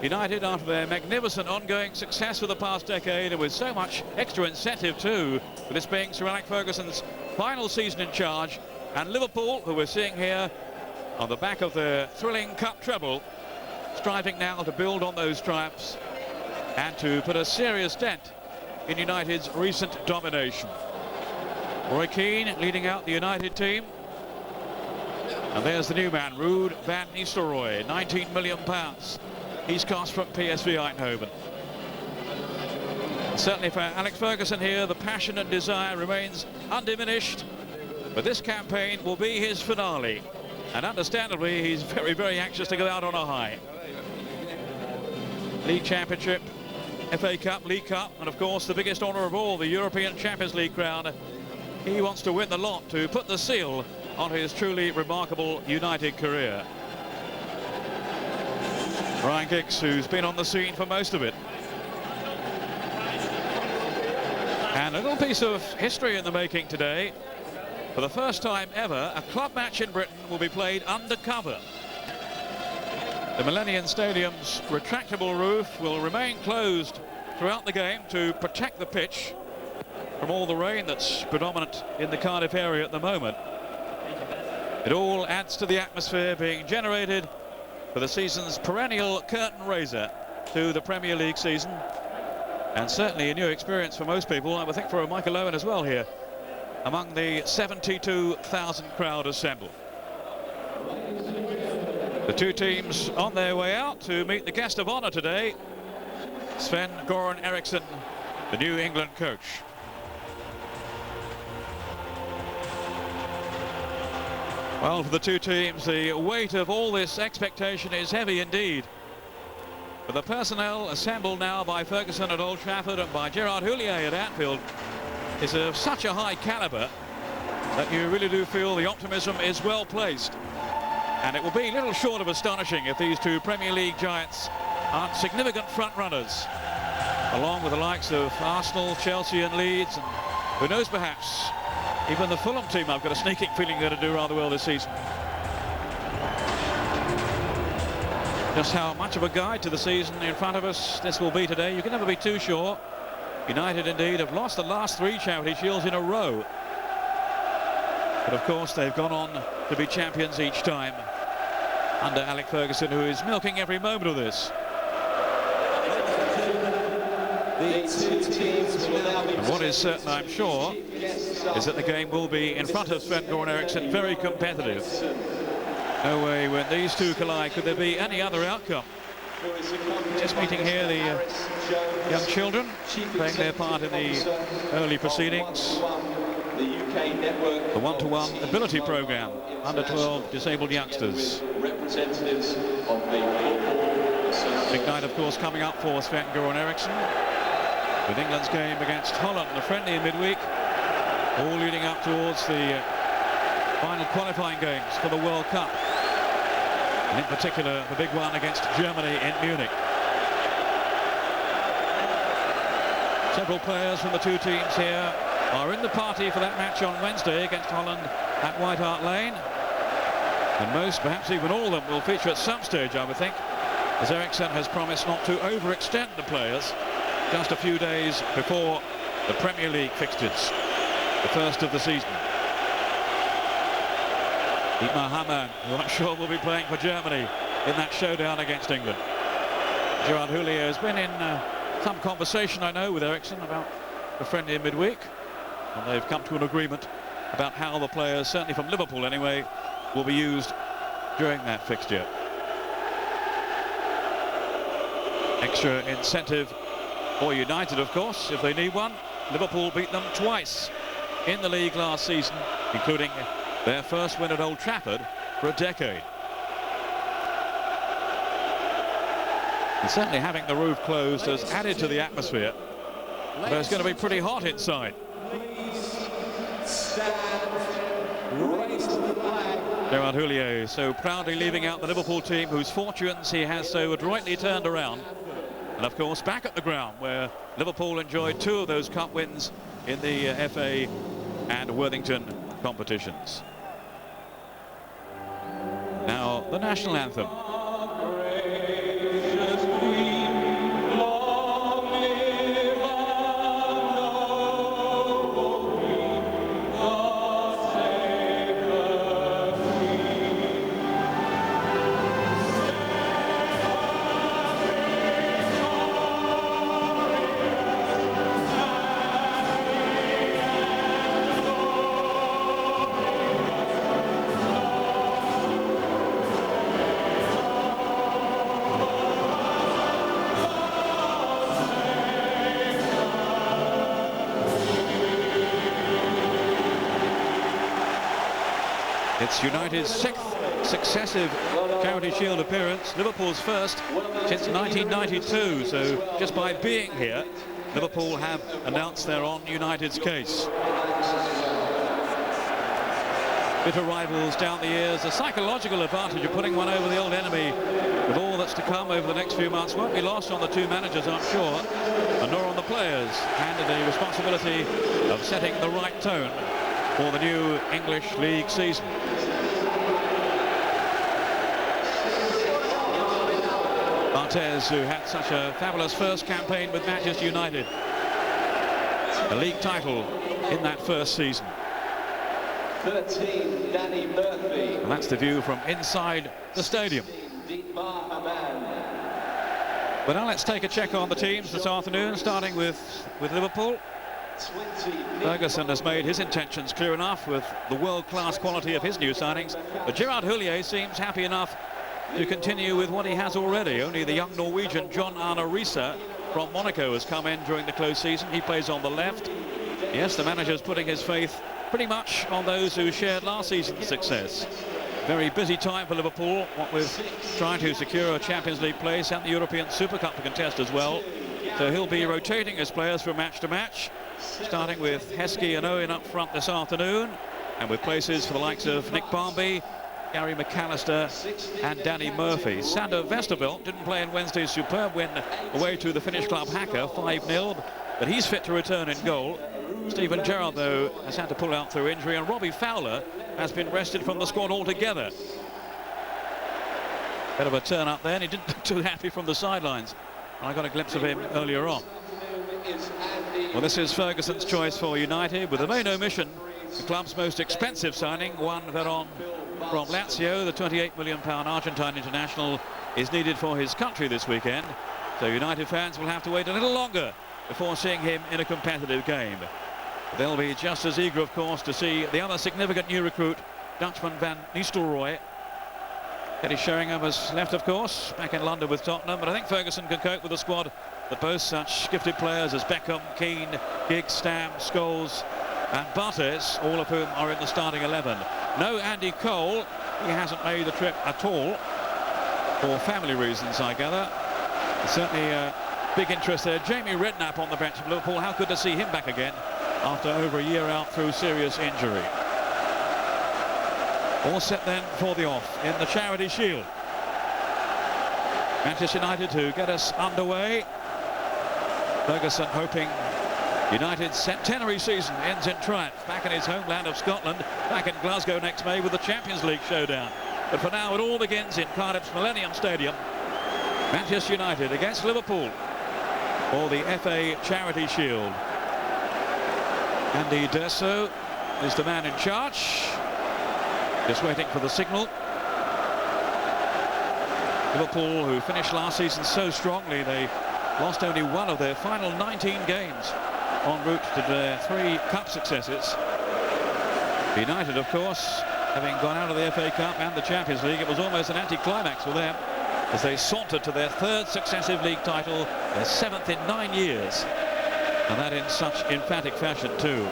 United, after their magnificent ongoing success for the past decade, and with so much extra incentive too, with this being Sir Alex Ferguson's final season in charge, and Liverpool, who we're seeing here on the back of the thrilling cup treble, striving now to build on those triumphs and to put a serious dent in United's recent domination. Roy Keane leading out the United team. And there's the new man, Ruud van Nistelrooy, £19 million. He's cost from PSV Eindhoven. Certainly for Alex Ferguson here, the passion and desire remains undiminished. But this campaign will be his finale. And understandably, he's very, very anxious to go out on a high. League Championship, FA Cup, League Cup, and of course the biggest honour of all, the European Champions League crown. He wants to win the lot to put the seal on his truly remarkable United career. Ryan Giggs, who's been on the scene for most of it. And a little piece of history in the making today. For the first time ever, a club match in Britain will be played undercover. The Millennium Stadium's retractable roof will remain closed throughout the game to protect the pitch from all the rain that's predominant in the Cardiff area at the moment. It all adds to the atmosphere being generated for the season's perennial curtain raiser to the Premier League season, and certainly a new experience for most people, I would think for Michael Owen as well here, among the 72,000 crowd assembled. The two teams on their way out to meet the guest of honour today, Sven-Göran Eriksson, the New England coach. Well, for the two teams, the weight of all this expectation is heavy indeed. But the personnel assembled now by Ferguson at Old Trafford and by Gerard Houllier at Anfield is of such a high calibre that you really do feel the optimism is well placed. And it will be little short of astonishing if these two Premier League giants aren't significant front runners, along with the likes of Arsenal, Chelsea and Leeds, and who knows, perhaps even the Fulham team, I've got a sneaking feeling they're going to do rather well this season. Just how much of a guide to the season in front of us this will be today, you can never be too sure. United indeed have lost the last 3 Charity Shields in a row. But of course they've gone on to be champions each time under Alex Ferguson, who is milking every moment of this. And what is certain, I'm sure, is that the game will be, in front of Sven-Göran Eriksson, very competitive. No way when these two collide could there be any other outcome. Just meeting here the young children playing their part in the early proceedings. The one-to-one ability program under 12 disabled youngsters. Big night, of course, coming up for Sven-Göran Eriksson, with England's game against Holland, a friendly in midweek, all leading up towards the final qualifying games for the World Cup, and in particular the big one against Germany in Munich. Several players from the two teams here are in the party for that match on Wednesday against Holland at White Hart Lane, and most, perhaps even all of them, will feature at some stage, I would think, as Eriksson has promised not to overextend the players just a few days before the Premier League fixtures, the first of the season. Dietmar Hamann, who I'm sure will be playing for Germany in that showdown against England. Gerard Houllier has been in some conversation, I know, with Eriksson about the friendly in midweek, and they've come to an agreement about how the players, certainly from Liverpool anyway, will be used during that fixture. Extra incentive for United, of course, if they need one. Liverpool beat them twice in the league last season, including their first win at Old Trafford for a decade. And certainly having the roof closed has added to the atmosphere, but it's going to be pretty hot inside. Gerard Houllier so proudly leaving out the Liverpool team whose fortunes he has so adroitly turned around. And of course back at the ground where Liverpool enjoyed 2 of those cup wins in the FA and Worthington competitions. Now the national anthem. It's United's 6th successive Charity Shield appearance, Liverpool's first since 1992. So just by being here, Liverpool have announced they're on United's case. Bitter rivals down the years. The psychological advantage of putting one over the old enemy with all that's to come over the next few months won't be lost on the two managers, I'm sure, and nor on the players, handed the responsibility of setting the right tone for the new English League season. Barthez, who had such a fabulous first campaign with Manchester United, a league title in that first season. 13, Danny Murphy. And that's the view from inside the stadium. But now let's take a check on the teams this afternoon, starting with Liverpool. Ferguson has made his intentions clear enough with the world-class quality of his new signings, but Gerard Houllier seems happy enough to continue with what he has already. Only the young Norwegian John Arne Riise from Monaco has come in during the close season. He plays on the left. Yes, the manager's putting his faith pretty much on those who shared last season's success. Very busy time for Liverpool, what with trying to secure a Champions League place and the European Super Cup to contest as well. So he'll be rotating his players from match to match, starting with Heskey and Owen up front this afternoon, and with places for the likes of Nick Barmby, Gary McAllister and Danny Murphy. Sander Westerveld didn't play in Wednesday's superb win away to the Finnish club Hacker 5-0, but he's fit to return in goal. Steven Gerrard, though, has had to pull out through injury, and Robbie Fowler has been rested from the squad altogether. Bit of a turn up there, and he didn't look too happy from the sidelines. I got a glimpse of him earlier on. Well, this is Ferguson's choice for United, with the main omission, the club's most expensive signing, Juan Verón from Lazio. The £28 million Argentine international is needed for his country this weekend, so United fans will have to wait a little longer before seeing him in a competitive game. They'll be just as eager, of course, to see the other significant new recruit, Dutchman Van Nistelrooy. Eddie Sheringham has left, of course, back in London with Tottenham, but I think Ferguson can cope with a squad that boasts such gifted players as Beckham, Keane, Giggs, Stam, Scholes and Barthez, all of whom are in the starting 11. No Andy Cole, he hasn't made the trip at all, for family reasons, I gather. Certainly big interest there. Jamie Redknapp on the bench of Liverpool. How good to see him back again after over a year out through serious injury. All set then for the off in the Charity Shield. Manchester United to get us underway. Ferguson hoping United's centenary season ends in triumph back in his homeland of Scotland, back in Glasgow next May with the Champions League showdown. But for now it all begins in Cardiff's Millennium Stadium. Manchester United against Liverpool for the FA Charity Shield. Andy D'Urso is the man in charge, just waiting for the signal. Liverpool, who finished last season so strongly, they lost only one of their final 19 games en route to their 3 cup successes. United, of course, having gone out of the FA Cup and the Champions League, it was almost an anti-climax for them as they sauntered to their 3rd successive league title, their 7th in 9 years, and that in such emphatic fashion too.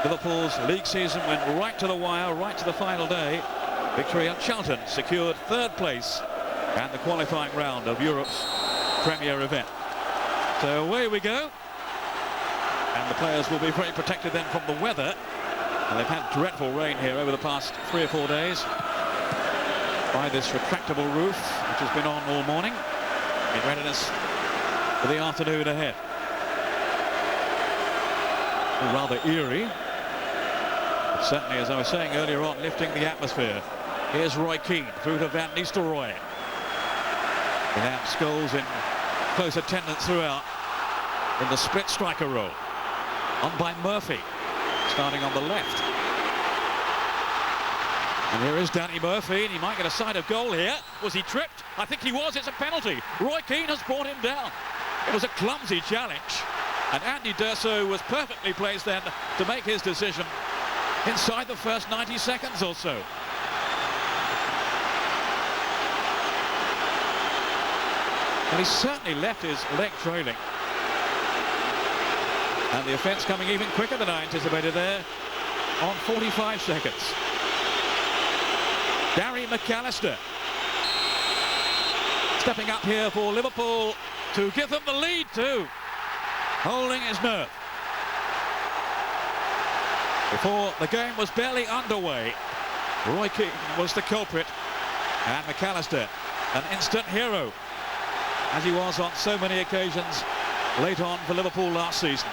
Liverpool's league season went right to the wire, right to the final day. Victory at Charlton secured 3rd place and the qualifying round of Europe's premier event. So away we go, and the players will be very protected then from the weather, and they've had dreadful rain here over the past 3 or 4 days by this retractable roof which has been on all morning in readiness for the afternoon ahead. Rather eerie, but certainly, as I was saying earlier on, lifting the atmosphere. Here's Roy Keane through to Van Nistelrooy. Without Scholes in close attendance throughout in the split striker role. On by Murphy, starting on the left. And here is Danny Murphy, and he might get a sight of goal here. Was he tripped? I think he was. It's a penalty. Roy Keane has brought him down. It was a clumsy challenge, and Andy D'Urso was perfectly placed then to make his decision inside the first 90 seconds or so. And he certainly left his leg trailing. And the offence coming even quicker than I anticipated there on 45 seconds. Gary McAllister stepping up here for Liverpool to give them the lead too, holding his nerve. Before the game was barely underway, Roy Keane was the culprit, and McAllister, an instant hero, as he was on so many occasions late on for Liverpool last season.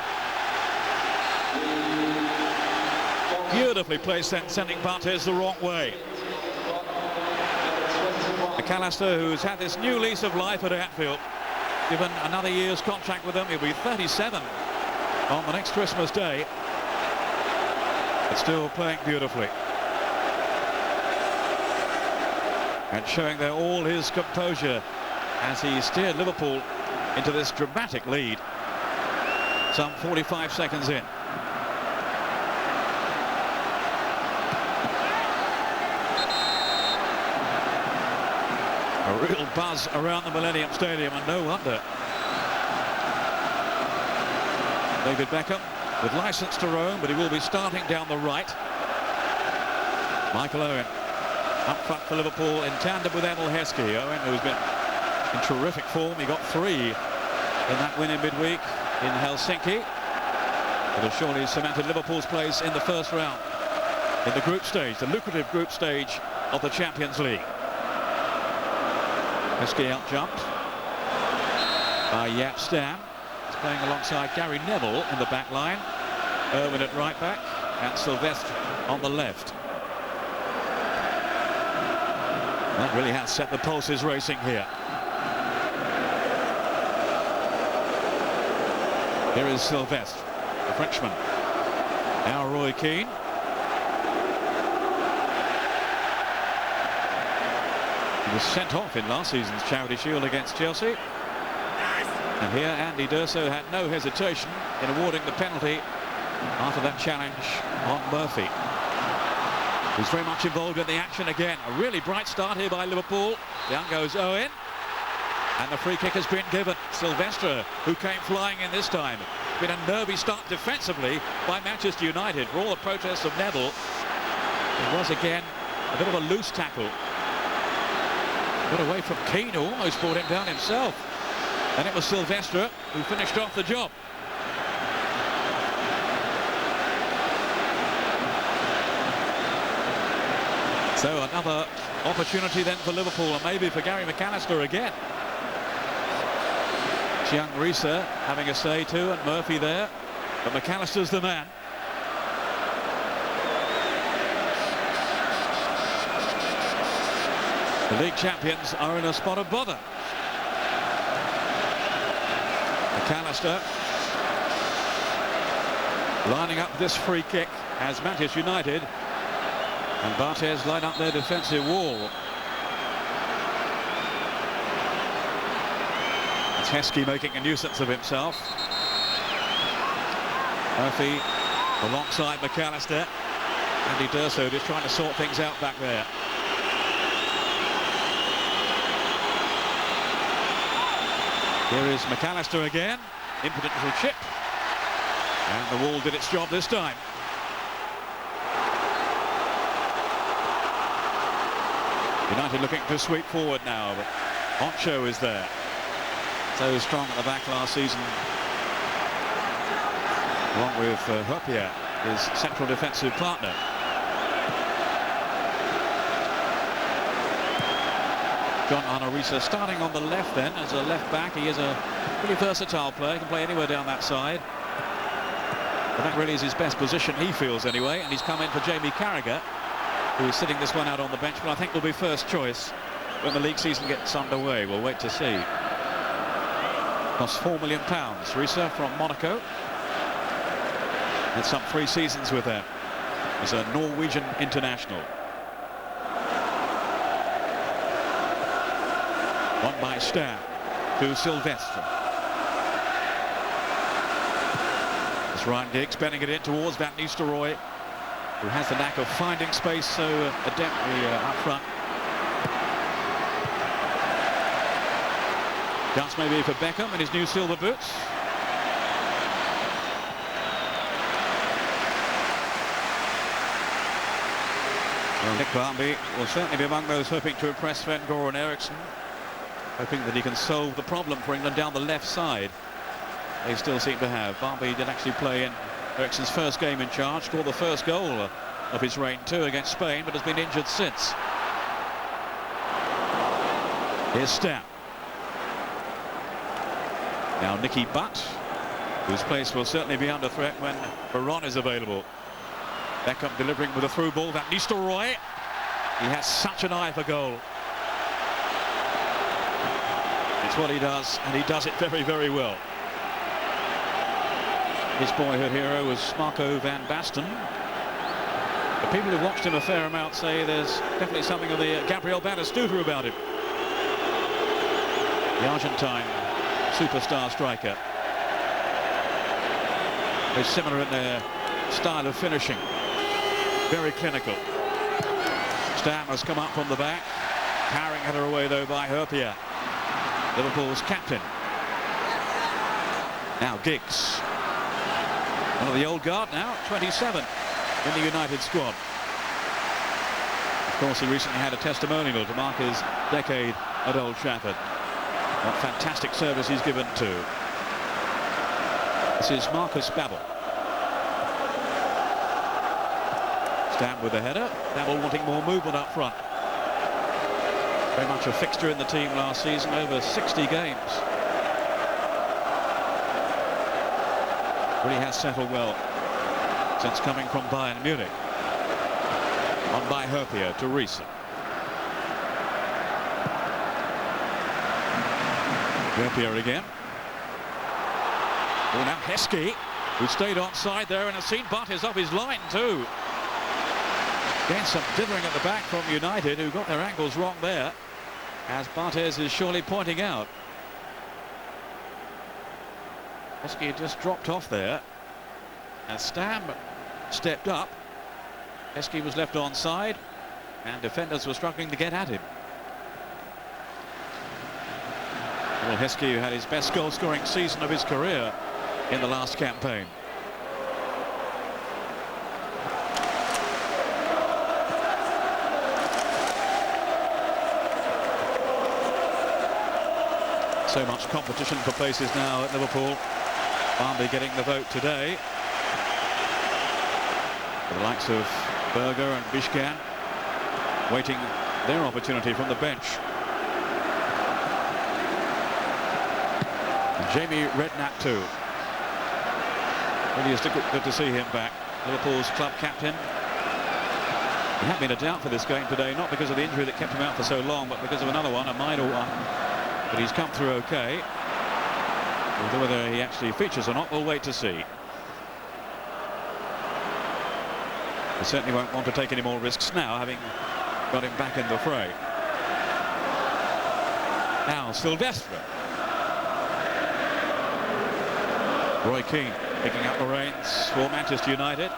Beautifully placed then, sending Barthez the wrong way. McAllister, who's had this new lease of life at Anfield, given another year's contract with them. He'll be 37 on the next Christmas Day, but still playing beautifully and showing there all his composure as he steered Liverpool into this dramatic lead some 45 seconds in. A real buzz around the Millennium Stadium, and no wonder. David Beckham with licence to roam, but he will be starting down the right. Michael Owen up front for Liverpool in tandem with Emil Heskey. Owen, who's been in terrific form. He got 3 in that win in midweek in Helsinki. But has surely cemented Liverpool's place in the first round in the group stage, the lucrative group stage of the Champions League. Heskey out-jumped by Jaap Stam. He's playing alongside Gary Neville in the back line. Irwin at right back and Sylvestre on the left. That really has set the pulses racing here. Here is Sylvestre, the Frenchman. Now Roy Keane. He was sent off in last season's Charity Shield against Chelsea. And here Andy D'Urso had no hesitation in awarding the penalty after that challenge on Murphy, who's very much involved in the action again. A really bright start here by Liverpool. Down goes Owen. And the free kick has been given. Sylvestre, who came flying in this time. Been a nervy start defensively by Manchester United. For all the protests of Neville, it was again a bit of a loose tackle. Got away from Keane, who almost brought him down himself. And it was Sylvestre who finished off the job. So another opportunity then for Liverpool, and maybe for Gary McAllister again. Young Risa having a say too, and Murphy there, but McAllister's the man. The league champions are in a spot of bother. McAllister lining up this free kick as Manchester United and Barthez line up their defensive wall. It's Heskey making a nuisance of himself. Murphy alongside McAllister. Andy D'Urso just trying to sort things out back there. Here is McAllister again. Impotent little chip. And the wall did its job this time. United looking to sweep forward now, but Oncho is there. So strong at the back last season, along with Hopia, his central defensive partner. John Arnorisa starting on the left then as a left back. He is a pretty versatile player, can play anywhere down that side. But that really is his best position, he feels anyway, and he's come in for Jamie Carragher, who is sitting this one out on the bench, but I think will be first choice when the league season gets underway. We'll wait to see. Cost £4 million. Risa from Monaco. Had some 3 seasons with them. He's a Norwegian international. One by Stam to Sylvestre. It's Ryan Giggs bending it in towards Van Nistelrooy, who has the knack of finding space so adeptly up front. Chance maybe for Beckham in his new silver boots. Nick Barmby will certainly be among those hoping to impress Sven-Göran Eriksson, hoping that he can solve the problem for England down the left side. They still seem to have. Barmby did actually play in Eriksson's first game in charge, scored the first goal of his reign too against Spain, but has been injured since. Here's Stam. Now Nicky Butt, whose place will certainly be under threat when Veron is available. Beckham delivering with a through ball. Van Nistelrooy. He has such an eye for goal. It's what he does, and he does it very, very well. His boyhood hero was Marco van Basten. The people who've watched him a fair amount say there's definitely something of the Gabriel Batistuta about him. The Argentine superstar striker. Very similar in their style of finishing. Very clinical. Stam has come up from the back. Powering header away though by Herpia, Liverpool's captain. Now Giggs. One of the old guard now, 27 in the United squad. Of course, he recently had a testimonial to mark his decade at Old Trafford. What fantastic service he's given to. This is Marcus Babbel. Stam with the header. Babbel wanting more movement up front. Very much a fixture in the team last season, over 60 games. Really has settled well since coming from Bayern Munich. On by Herpia to Reese. Herpia again. Well, now Heskey, who stayed onside there and has seen Bartes off his line too. Again, some dithering at the back from United, who got their angles wrong there, as Bartes is surely pointing out. Heskey had just dropped off there, and Stam stepped up. Heskey was left onside, and defenders were struggling to get at him. Well, Heskey, who had his best goal-scoring season of his career in the last campaign. So much competition for places now at Liverpool. Barmby getting the vote today. For the likes of Berger and Bishkan waiting their opportunity from the bench. And Jamie Redknapp too. Really is good to see him back. Liverpool's club captain. He had been a doubt for this game today, not because of the injury that kept him out for so long, but because of another one, a minor one. But he's come through okay. Whether he actually features or not, we'll wait to see. He certainly won't want to take any more risks now, having got him back in the fray. Now Silvestre. Roy Keane picking up the reins for Manchester United.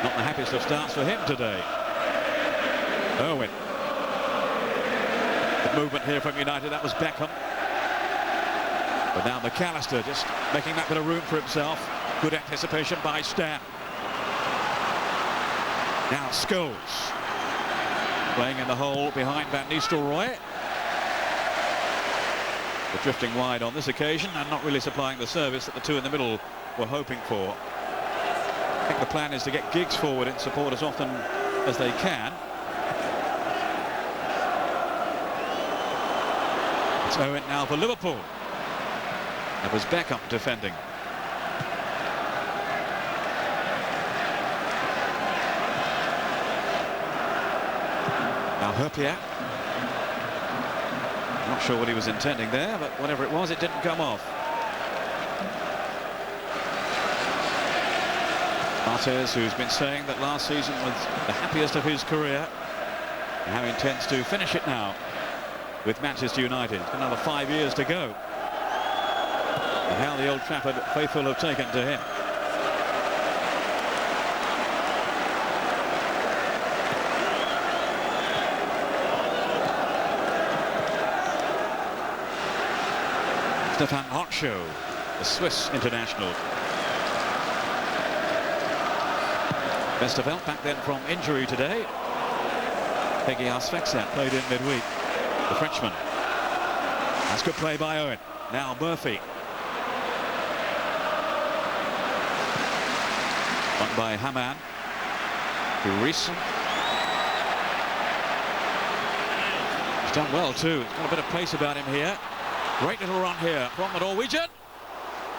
Not the happiest of starts for him today. Irwin. The movement here from United, that was Beckham. But now McAllister just making that bit of room for himself. Good anticipation by Stam. Now Scholes playing in the hole behind Van Nistelrooy. But drifting wide on this occasion and not really supplying the service that the two in the middle were hoping for. I think the plan is to get Giggs forward in support as often as they can. It's Owen now for Liverpool. That was Beckham defending. Now Herpia. Not sure what he was intending there, but whatever it was, it didn't come off. Bartes, who's been saying that last season was the happiest of his career, and how he intends to finish it now with Manchester United. It's got another 5 years to go. And how the Old Trafford faithful have taken to him. Stefan Hotshow, the Swiss international. Westerveld back then from injury today. Peggy Arsvexat played in midweek. The Frenchman. That's good play by Owen. Now Murphy. Won by Hamann. To Rees. He's done well too. He's got a bit of pace about him here. Great little run here from the Norwegian.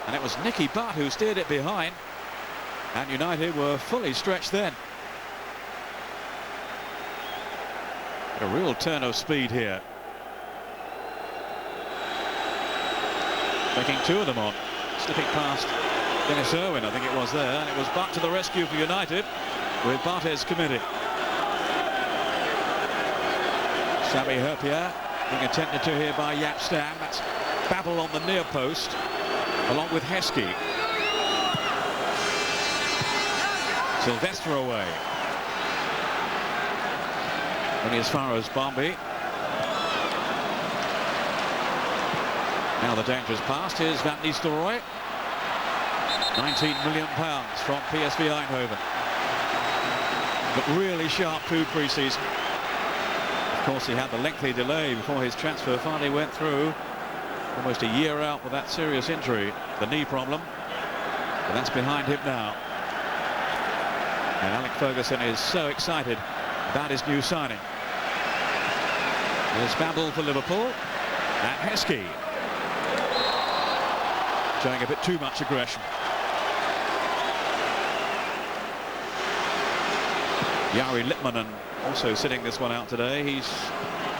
And it was Nicky Butt who steered it behind. And United were fully stretched then. A real turn of speed here. Taking two of them on. Slipping past Dennis Irwin, I think it was there. And it was Butt to the rescue for United with Barthez committed. Xavi Herpierre being attended to here by Jaap Stam. That's Babel on the near post along with Heskey. Sylvester away. Only as far as Barmby. Now the dangerous pass. Here's Van Nistelrooy. £19 million from PSV Eindhoven. But really sharp two pre-season. Of course, he had the lengthy delay before his transfer finally went through. Almost a year out with that serious injury, the knee problem. But that's behind him now. And Alec Ferguson is so excited about his new signing. There's Babel for Liverpool. And Heskey. Showing a bit too much aggression. Jari Litmanen also sitting this one out today. He's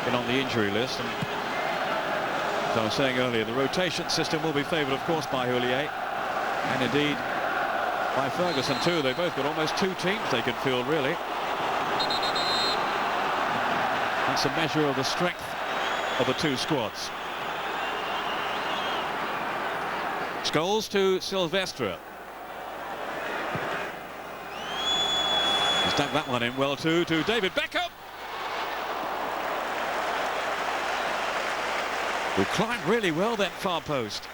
been on the injury list. And as I was saying earlier, the rotation system will be favoured, of course, by Houllier. And indeed, by Ferguson too. They've both got almost two teams they can field, really. That's a measure of the strength of the two squads. Scholes to Silvestre. He's dug that one in well too, to David Beckham. Who climbed really well that far post.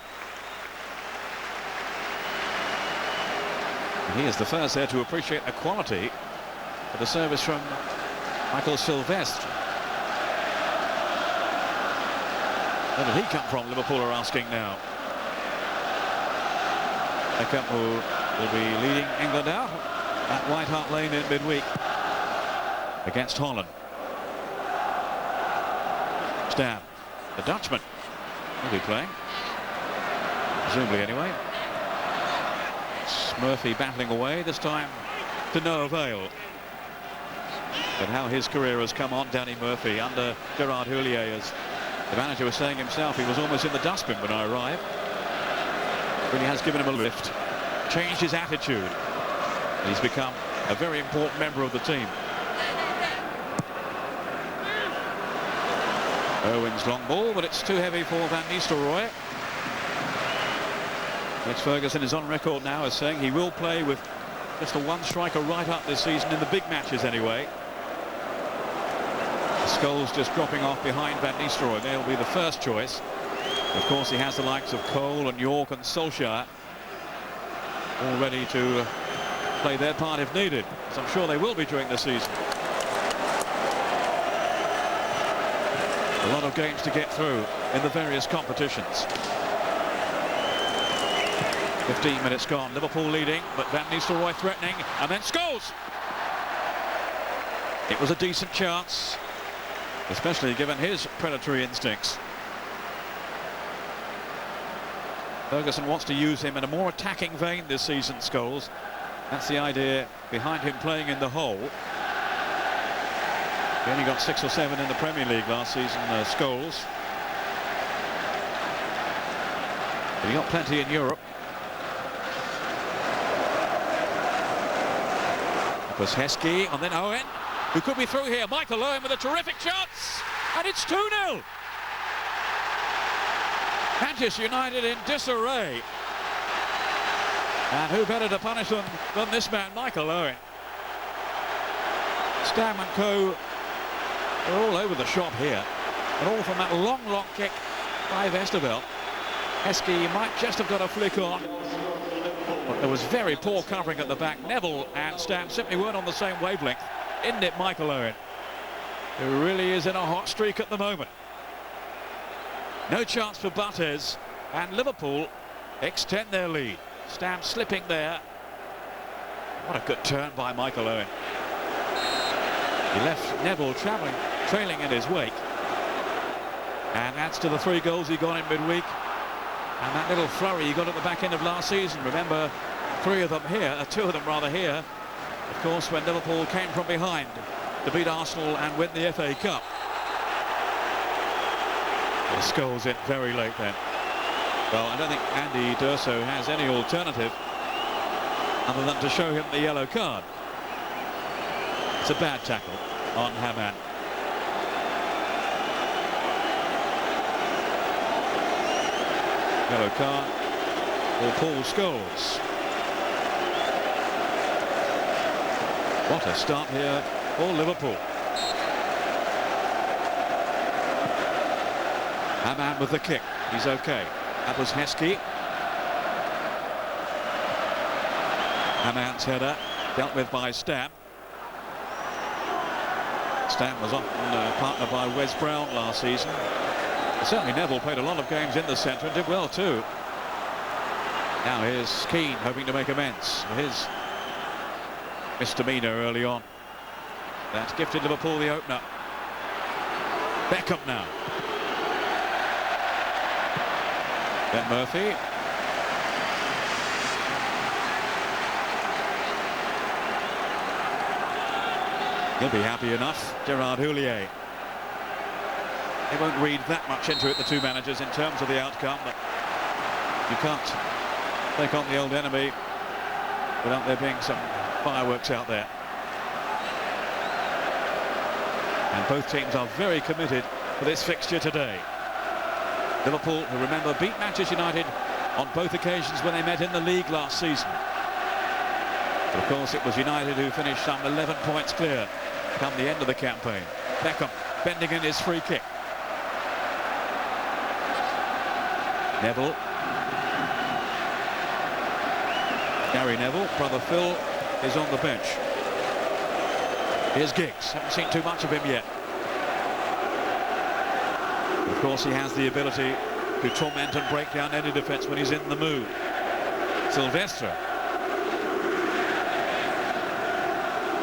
And he is the first there to appreciate the quality of the service from Michael Silvestre. Where did he come from, Liverpool are asking now. Beckham, who will be leading England out at White Hart Lane in midweek against Holland. Stam, the Dutchman, will be playing, presumably anyway. It's Murphy battling away, this time to no avail. But how his career has come on, Danny Murphy, under Gerard Houllier, as the manager was saying himself, he was almost in the dustbin when I arrived. Really has given him a lift, changed his attitude, and he's become a very important member of the team. Owen's long ball, but it's too heavy for Van Nistelrooy. Alex Ferguson is on record now as saying he will play with just the one striker right up this season, in the big matches anyway. Scholes just dropping off behind Van Nistelrooy. They'll be the first choice. Of course, he has the likes of Cole and York and Solskjaer all ready to play their part if needed, as I'm sure they will be during the season. A lot of games to get through in the various competitions. 15 minutes gone, Liverpool leading, but Van Nistelrooy threatening, and then Scholes! It was a decent chance, especially given his predatory instincts. Ferguson wants to use him in a more attacking vein this season, Scholes. That's the idea behind him playing in the hole. He only got 6 or 7 in the Premier League last season, Scholes. But he got plenty in Europe. It was Heskey, and then Owen, who could be through here. Michael Owen with a terrific chance, and it's 2-0. Manchester United in disarray. And who better to punish them than this man, Michael Owen. Stam and co are all over the shop here. And all from that long kick by Westerveld. Heskey might just have got a flick on. But there was very poor covering at the back. Neville and Stam simply weren't on the same wavelength. Isn't it, Michael Owen? Who really is in a hot streak at the moment. No chance for Butters, and Liverpool extend their lead. Stam slipping there. What a good turn by Michael Owen. He left Neville trailing in his wake, and adds to the 3 goals he got in midweek. And that little flurry he got at the back end of last season. Remember, 2 of them here, of course, when Liverpool came from behind to beat Arsenal and win the FA Cup. The Scholes in very late then. Well, I don't think Andy D'Urso has any alternative other than to show him the yellow card. It's a bad tackle on Hamann. Yellow card for Paul Scholes. What a start here for Liverpool. Hamann with the kick. He's okay. That was Heskey. Hamann's header dealt with by Stam. Stam was often partnered by Wes Brown last season. Certainly Neville played a lot of games in the centre and did well too. Now here's Keane hoping to make amends for his misdemeanour early on. That's gifted Liverpool the opener. Beckham now. Ben Murphy. He'll be happy enough. Gerard Houllier. They won't read that much into it, the 2 managers, in terms of the outcome, but you can't take on the old enemy without there being some fireworks out there. And both teams are very committed for this fixture today. Liverpool, who remember, beat Manchester United on both occasions when they met in the league last season. But of course, it was United who finished some 11 points clear come the end of the campaign. Beckham bending in his free kick. Neville. Gary Neville, brother Phil, is on the bench. Here's Giggs. Haven't seen too much of him yet. Of course, he has the ability to torment and break down any defence when he's in the mood. Silvestre.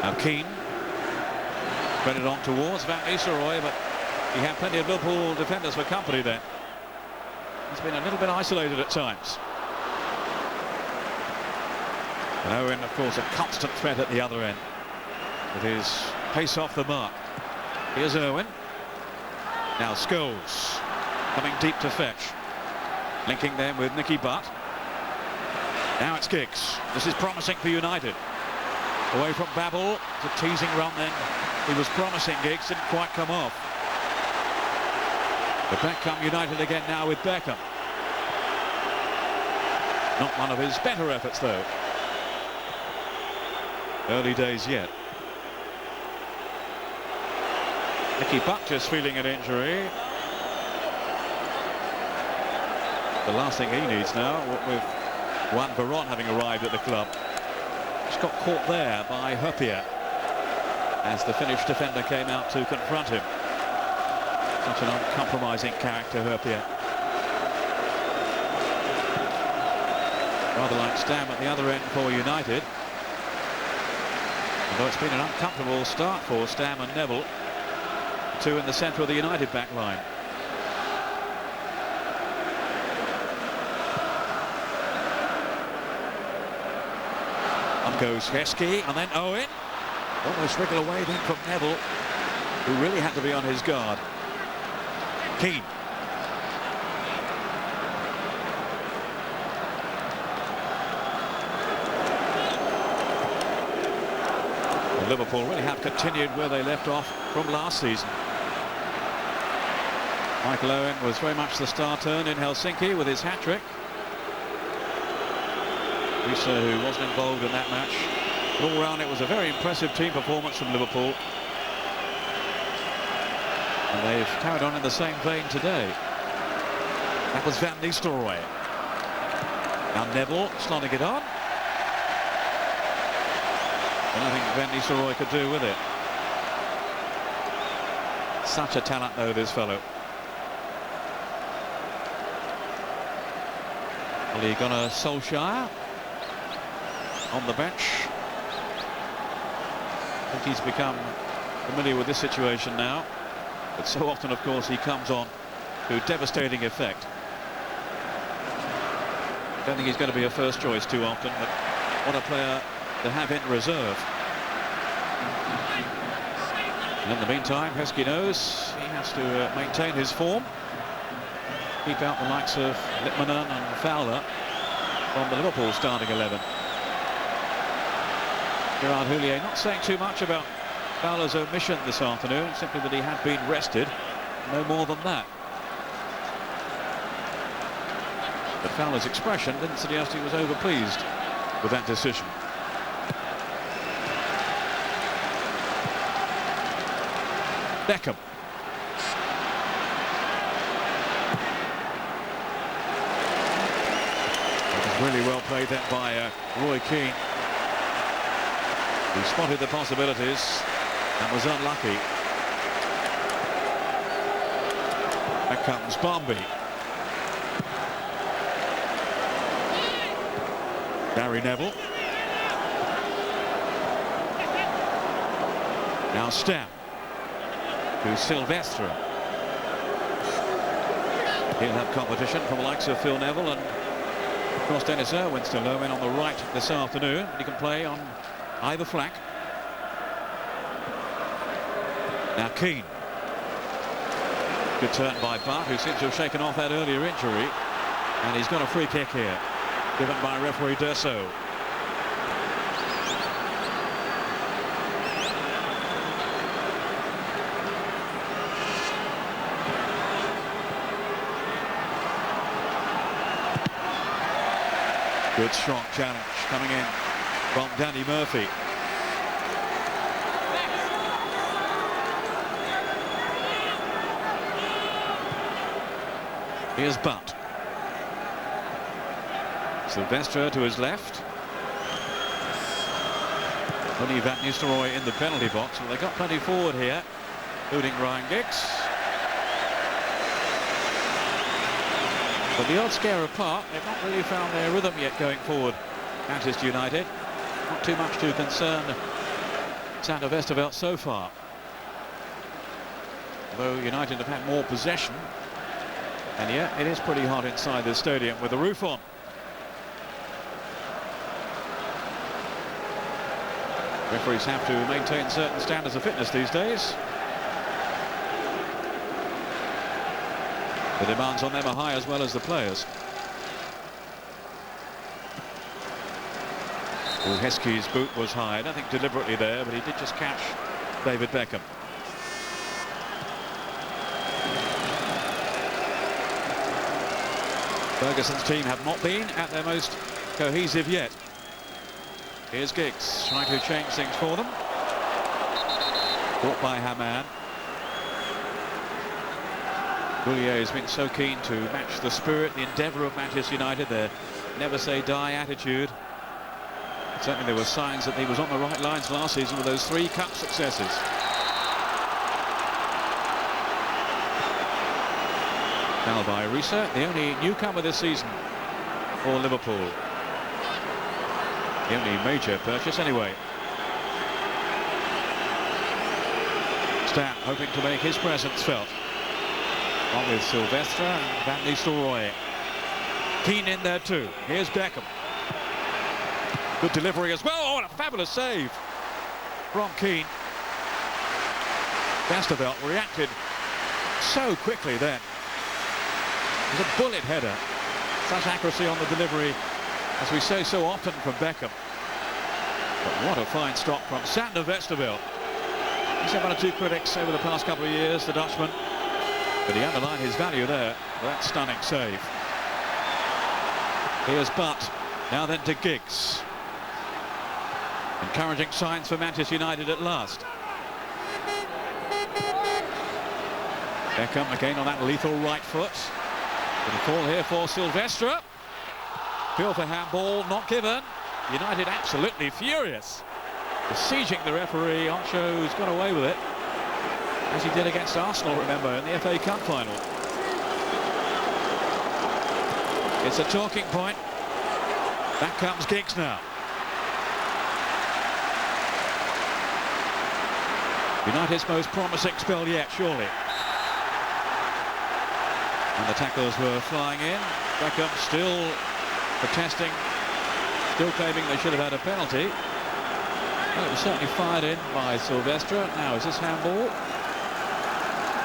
Now Keane. Spread it on towards Van Nistelrooy, but he had plenty of Liverpool defenders for company then. He's been a little bit isolated at times. And Owen, of course, a constant threat at the other end with his pace off the mark. Here's Owen. Now Scholes coming deep to fetch. Linking them with Nicky Butt. Now it's Giggs. This is promising for United. Away from Babel. It's a teasing run then. He was promising, Giggs, didn't quite come off. But back come United again now with Beckham. Not one of his better efforts, though. Early days yet. Nicky Butt just feeling an injury. The last thing he needs now, with Juan Varane having arrived at the club. Just got caught there by Hurpier as the Finnish defender came out to confront him. Such an uncompromising character, Hurpier. Rather like Stam at the other end for United. Although it's been an uncomfortable start for Stam and Neville. 2 in the centre of the United back line. On goes Heskey, and then Owen. Almost wriggle away then from Neville, who really had to be on his guard. Keane. And Liverpool really have continued where they left off from last season. Michael Owen was very much the star turn in Helsinki with his hat-trick. Risa, who wasn't involved in that match. But all round, it was a very impressive team performance from Liverpool. And they've carried on in the same vein today. That was Van Nistelrooy. Now Neville slotting it on. And I think Van Nistelrooy could do with it. Such a talent though, this fellow. Ole Gunnar Solskjaer on the bench. I think he's become familiar with this situation now. But so often, of course, he comes on to devastating effect. I don't think he's going to be a first choice too often, but what a player to have in reserve. And in the meantime, Heskey knows he has to maintain his form, keep out the likes of Litmanen and Fowler from the Liverpool starting 11. Gerard Houllier not saying too much about Fowler's omission this afternoon, simply that he had been rested, no more than that. But Fowler's expression didn't suggest he was overpleased with that decision. Beckham. It was really well played then by Roy Keane. He spotted the possibilities and was unlucky. Back comes Barmby. Gary Neville. Now Stam to Silvestre. He'll have competition from the likes of Phil Neville, and of course Dennis Irwin's still low in on the right this afternoon, but he can play on either flank. Now Keane. Good turn by Butt, who seems to have shaken off that earlier injury, and he's got a free kick here, given by referee D'Urso. Good strong challenge coming in from Danny Murphy. Here's Butt. Silvestre to his left. Only Van Nistelrooy in the penalty box. Well, they got plenty forward here, including Ryan Giggs. But the odd scare apart, they've not really found their rhythm yet going forward. Manchester United, not too much to concern Sander Westerveld so far. Although United have had more possession, and yet it is pretty hot inside the stadium with the roof on. Referees have to maintain certain standards of fitness these days. The demands on them are high as well as the players. Well, Heskey's boot was high, I don't think deliberately there, but he did just catch David Beckham. Ferguson's team have not been at their most cohesive yet. Here's Giggs trying to change things for them. Caught by Hamann. Houllier has been so keen to match the spirit, the endeavour of Manchester United, their never say die attitude. Certainly there were signs that he was on the right lines last season with those 3 cup successes. Now by Risa, the only newcomer this season for Liverpool. The only major purchase anyway. Stam hoping to make his presence felt. On with Silvestre and Van Nistelrooy. Keane in there too. Here's Beckham. Good delivery as well. Oh, and a fabulous save from Keane. Westerveld reacted so quickly then. It was a bullet header. Such accuracy on the delivery, as we say so often from Beckham. But what a fine stop from Sander Westerveld. He's had 1 or 2 critics over the past couple of years, the Dutchman. But he underlined his value there for that stunning save. Here's Butt. Now then to Giggs. Encouraging signs for Manchester United at last. Beckham again on that lethal right foot. Good fall here for Silvestre. Appeal for handball, not given. United absolutely furious. Besieging the referee. Ocho's got away with it, as he did against Arsenal, remember, in the FA Cup final. It's a talking point. Back comes Giggs now. United's most promising spell yet, surely. And the tackles were flying in. Beckham still protesting, still claiming they should have had a penalty. Well, it was certainly fired in by Silvestre. Now, is this handball?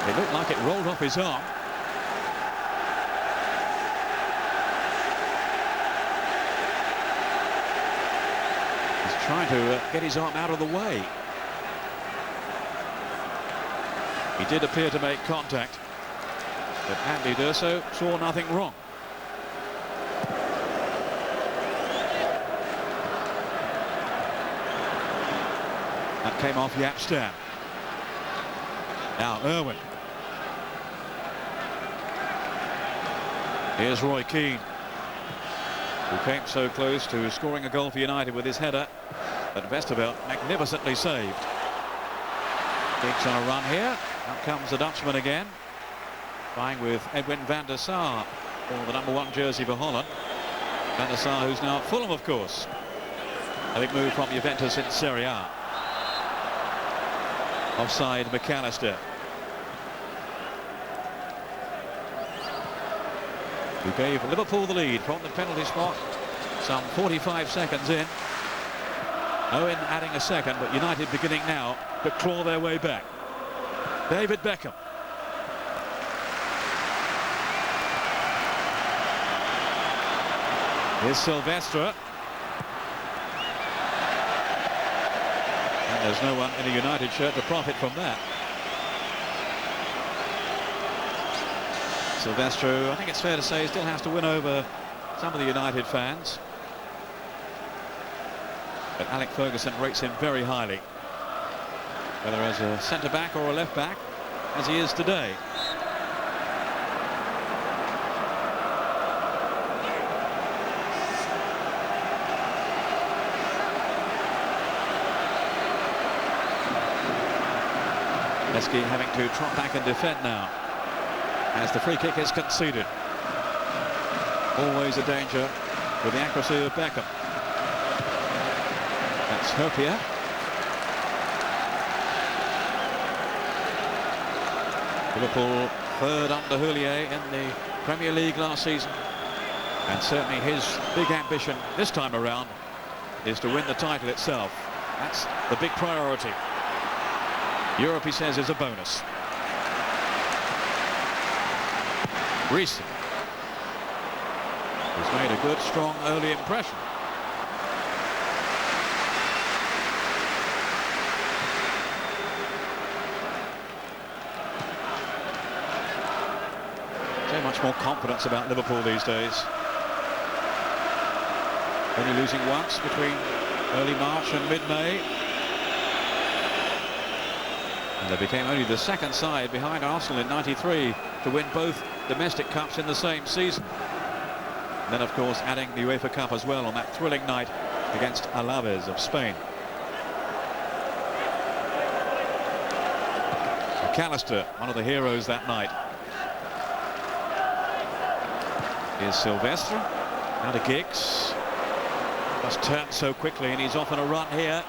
It looked like it rolled off his arm. He's trying to get his arm out of the way. He did appear to make contact, but Andy D'Urso saw nothing wrong. That came off Yapstam. Now Irwin. Here's Roy Keane, who came so close to scoring a goal for United with his header, but Westerveld magnificently saved. Giggs on a run here. Out comes the Dutchman again, trying with Edwin van der Sar for the #1 jersey for Holland. Van der Sar, who's now at Fulham, of course, having moved from Juventus in Serie A. Offside McAllister, who gave Liverpool the lead from the penalty spot some 45 seconds in. Owen adding a second, but United beginning now to claw their way back. David Beckham. Here's Silvestre. And there's no one in a United shirt to profit from that. Silvestre, I think it's fair to say, still has to win over some of the United fans. But Alec Ferguson rates him very highly, whether as a centre-back or a left-back, as he is today. Leski having to trot back and defend now, as the free kick is conceded. Always a danger with the accuracy of Beckham. That's Hopia. Liverpool third under Houllier in the Premier League last season, and certainly his big ambition this time around is to win the title itself. That's the big priority. Europe, he says, is a bonus. Reece, who's made a good, strong early impression. So much more confidence about Liverpool these days. Only losing once between early March and mid-May. And they became only the second side behind Arsenal in '93 to win both domestic cups in the same season. And then, of course, adding the UEFA Cup as well on that thrilling night against Alaves of Spain. McAllister, one of the heroes that night. Here's Silvestre. Now to Giggs. Just turned so quickly, and he's off on a run here.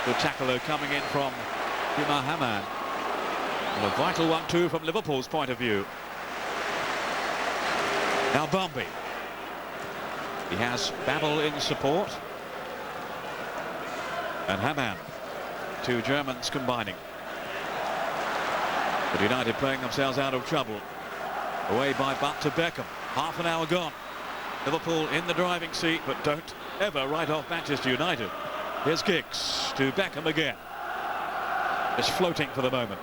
The tackler coming in from Umar Haman. Well, a vital one too from Liverpool's point of view. Now Bambi. He has Babel in support. And Haman. Two Germans combining. But United playing themselves out of trouble. Away by Butt to Beckham. Half an hour gone. Liverpool in the driving seat, but don't ever write off Manchester United. Here's Giggs to Beckham again. It's floating for the moment.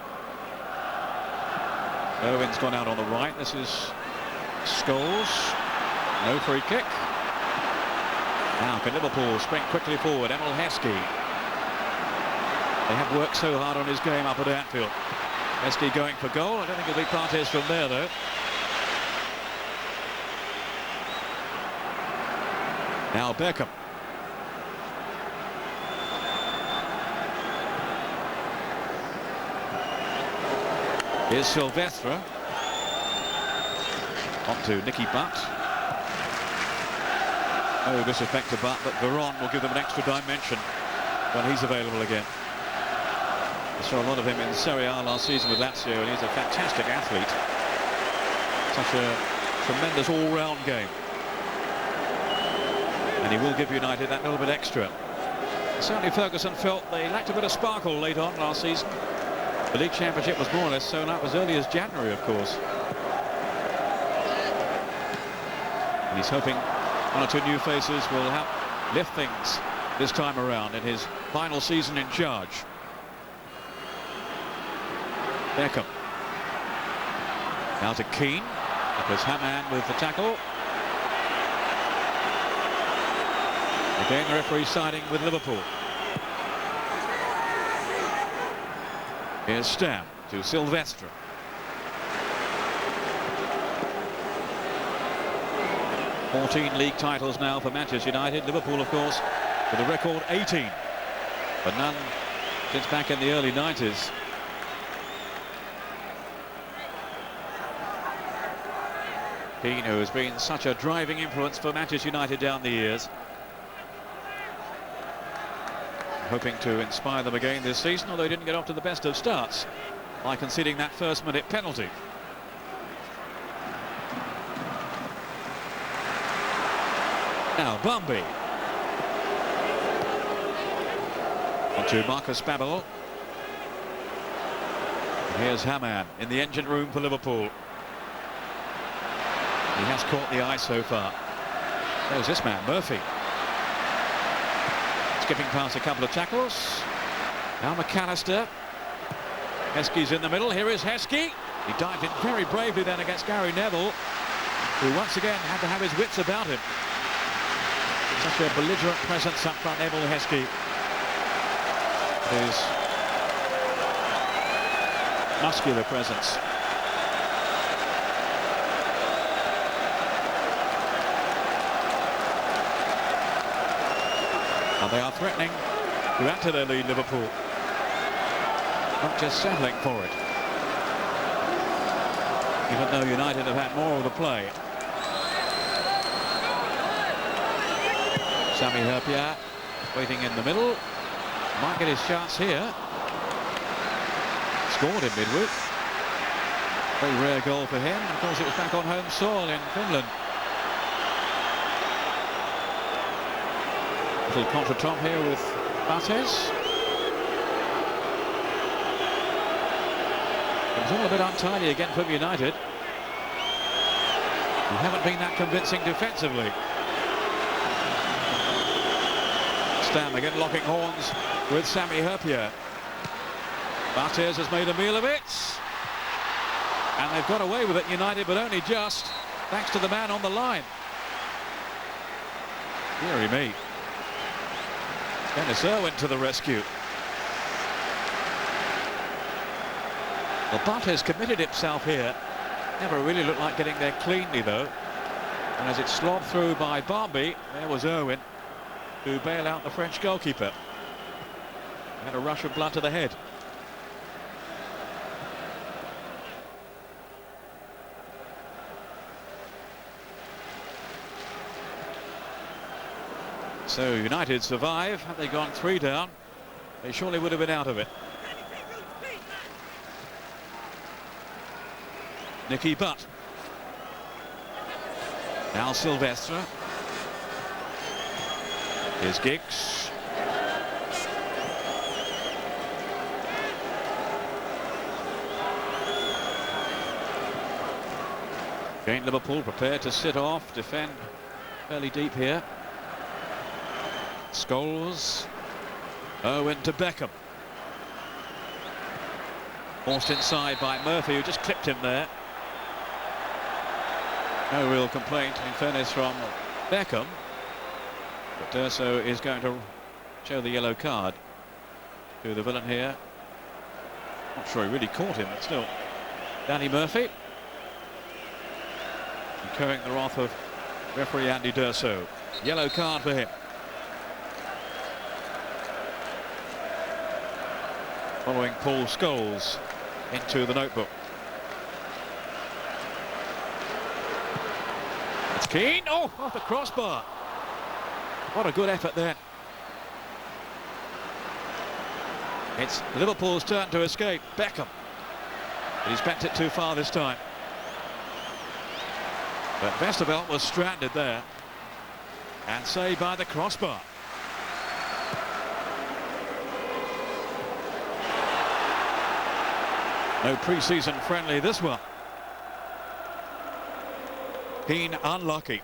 Irwin's gone out on the right. This is Scholes. No free kick. Now can Liverpool spring quickly forward? Emil Heskey. They have worked so hard on his game up at Anfield. Heskey going for goal. I don't think he'll be parties from there, though. Now Beckham. Here's Silvestre. On to Nicky Butt. No disrespect to Butt, but Veron will give them an extra dimension when he's available again. I saw a lot of him in Serie A last season with Lazio, and he's a fantastic athlete. Such a tremendous all-round game. And he will give United that little bit extra. Certainly Ferguson felt they lacked a bit of sparkle late on last season. The league championship was more or less sewn up as early as January, of course. And he's hoping one or two new faces will help lift things this time around in his final season in charge. Beckham. Now to Keane. That was Hamann with the tackle. Again, the referee siding with Liverpool. Here's Stam to Silvestre. "14 league titles now for Manchester United. Liverpool, of course, with a record 18, but none since back in the early 90s. Keane, who has been such a driving influence for Manchester United down the years, hoping to inspire them again this season, although he didn't get off to the best of starts by conceding that first-minute penalty. Now Bambi. On to Marcus Babbel. And here's Hamann in the engine room for Liverpool. He has caught the eye so far. There's this man, Murphy. Skipping past a couple of tackles. Now McAllister. Heskey's in the middle. Here is Heskey. He dived in very bravely then against Gary Neville, who once again had to have his wits about him. Such a belligerent presence up front, Neville Heskey. His muscular presence. And they are threatening to add to their lead, Liverpool. Not just settling for it. Even though United have had more of the play. Sami Hyypiä waiting in the middle. Might get his chance here. Scored in midweek. Very rare goal for him. Of course, it was back on home soil in Finland. Little contretemps here with Barthez. It was all a bit untidy again from United. We haven't been that convincing defensively. Stam again locking horns with Sami Hyypiä. Barthez has made a meal of it. And they've got away with it, United, but only just, thanks to the man on the line. Deary me. Dennis Irwin to the rescue. Well, Barthez committed himself here. Never really looked like getting there cleanly, though. And as it slobbed through by Bambi, there was Irwin to bail out the French goalkeeper. Had a rush of blood to the head. So United survive. Had they gone 3 down, they surely would have been out of it. Nicky Butt. Now Silvestre. Here's Giggs. Again, Liverpool prepared to sit off, defend fairly deep here. Scholes. Irwin to Beckham. Forced inside by Murphy, who just clipped him there. No real complaint, in fairness, from Beckham. But D'Urso is going to show the yellow card to the villain here. Not sure he really caught him, but still. Danny Murphy. Incurring the wrath of referee Andy D'Urso. Yellow card for him. Following Paul Scholes into the notebook. It's Keane. Oh, off the crossbar. What a good effort there. It's Liverpool's turn to escape. Beckham. But he's backed it too far this time. But Westerveld was stranded there. And saved by the crossbar. No pre-season friendly this one. Keane unlucky.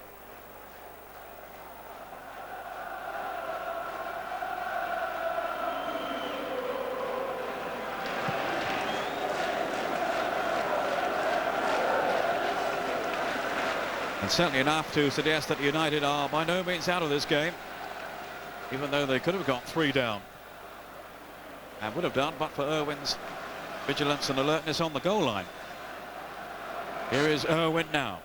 And certainly enough to suggest that United are by no means out of this game, even though they could have got 3 down. And would have done but for Irwin's vigilance and alertness on the goal line. Here is Irwin now.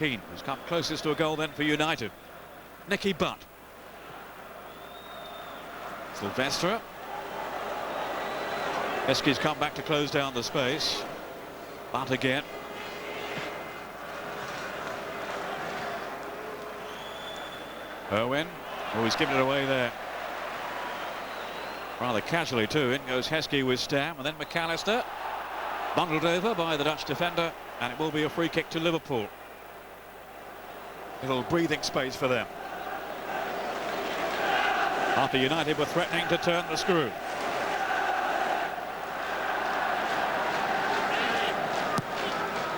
Keane, who's come closest to a goal then for United. Nicky Butt. Silvestre. Heskey's come back to close down the space. Butt again. Irwin. Oh, he's given it away there. Rather casually too. In goes Heskey with Stam, and then McAllister. Bundled over by the Dutch defender, and it will be a free kick to Liverpool. Little breathing space for them. After United were threatening to turn the screw.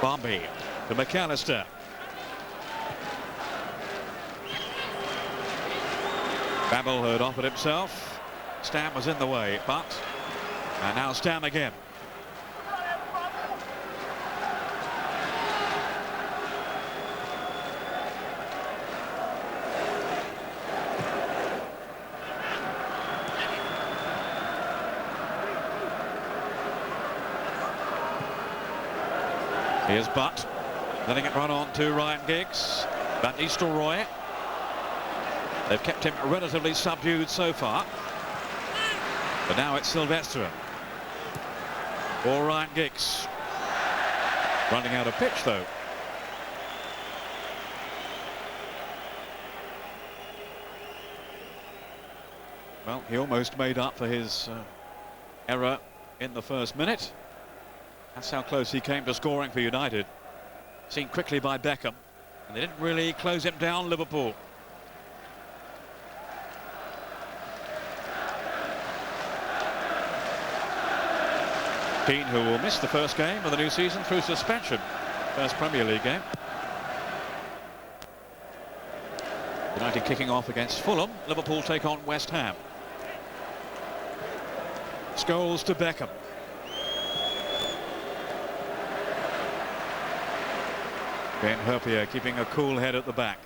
Bombi to McAllister. Babel had offered himself. Stam was in the way, but and now Stam again. Here's Butt, letting it run on to Ryan Giggs. Van Nistelrooy. They've kept him relatively subdued so far. But now it's Silvestre. Or Ryan Giggs. Running out of pitch though. Well, he almost made up for his error in the first minute. That's how close he came to scoring for United. Seen quickly by Beckham. And they didn't really close him down, Liverpool. Keane, who will miss the first game of the new season through suspension. First Premier League game. United kicking off against Fulham. Liverpool take on West Ham. Scholes to Beckham. Ben Herpier keeping a cool head at the back.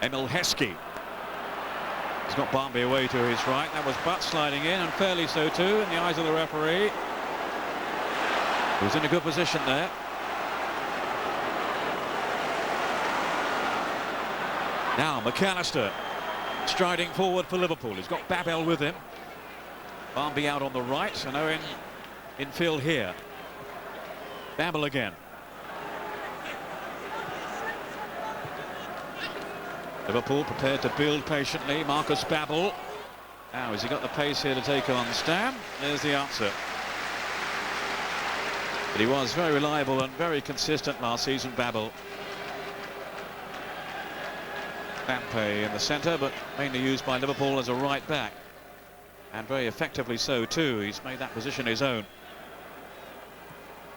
Emil Heskey. He's got Barmby away to his right. That was Butt sliding in, and fairly so too in the eyes of the referee. He was in a good position there. Now McAllister striding forward for Liverpool. He's got Babel with him. Barmby out on the right, and Owen infield here. Babel again. Liverpool prepared to build patiently. Marcus Babel. Now, has he got the pace here to take on Stam? There's the answer. But he was very reliable and very consistent last season, Babel. Bampe in the centre, but mainly used by Liverpool as a right back. And very effectively so too. He's made that position his own.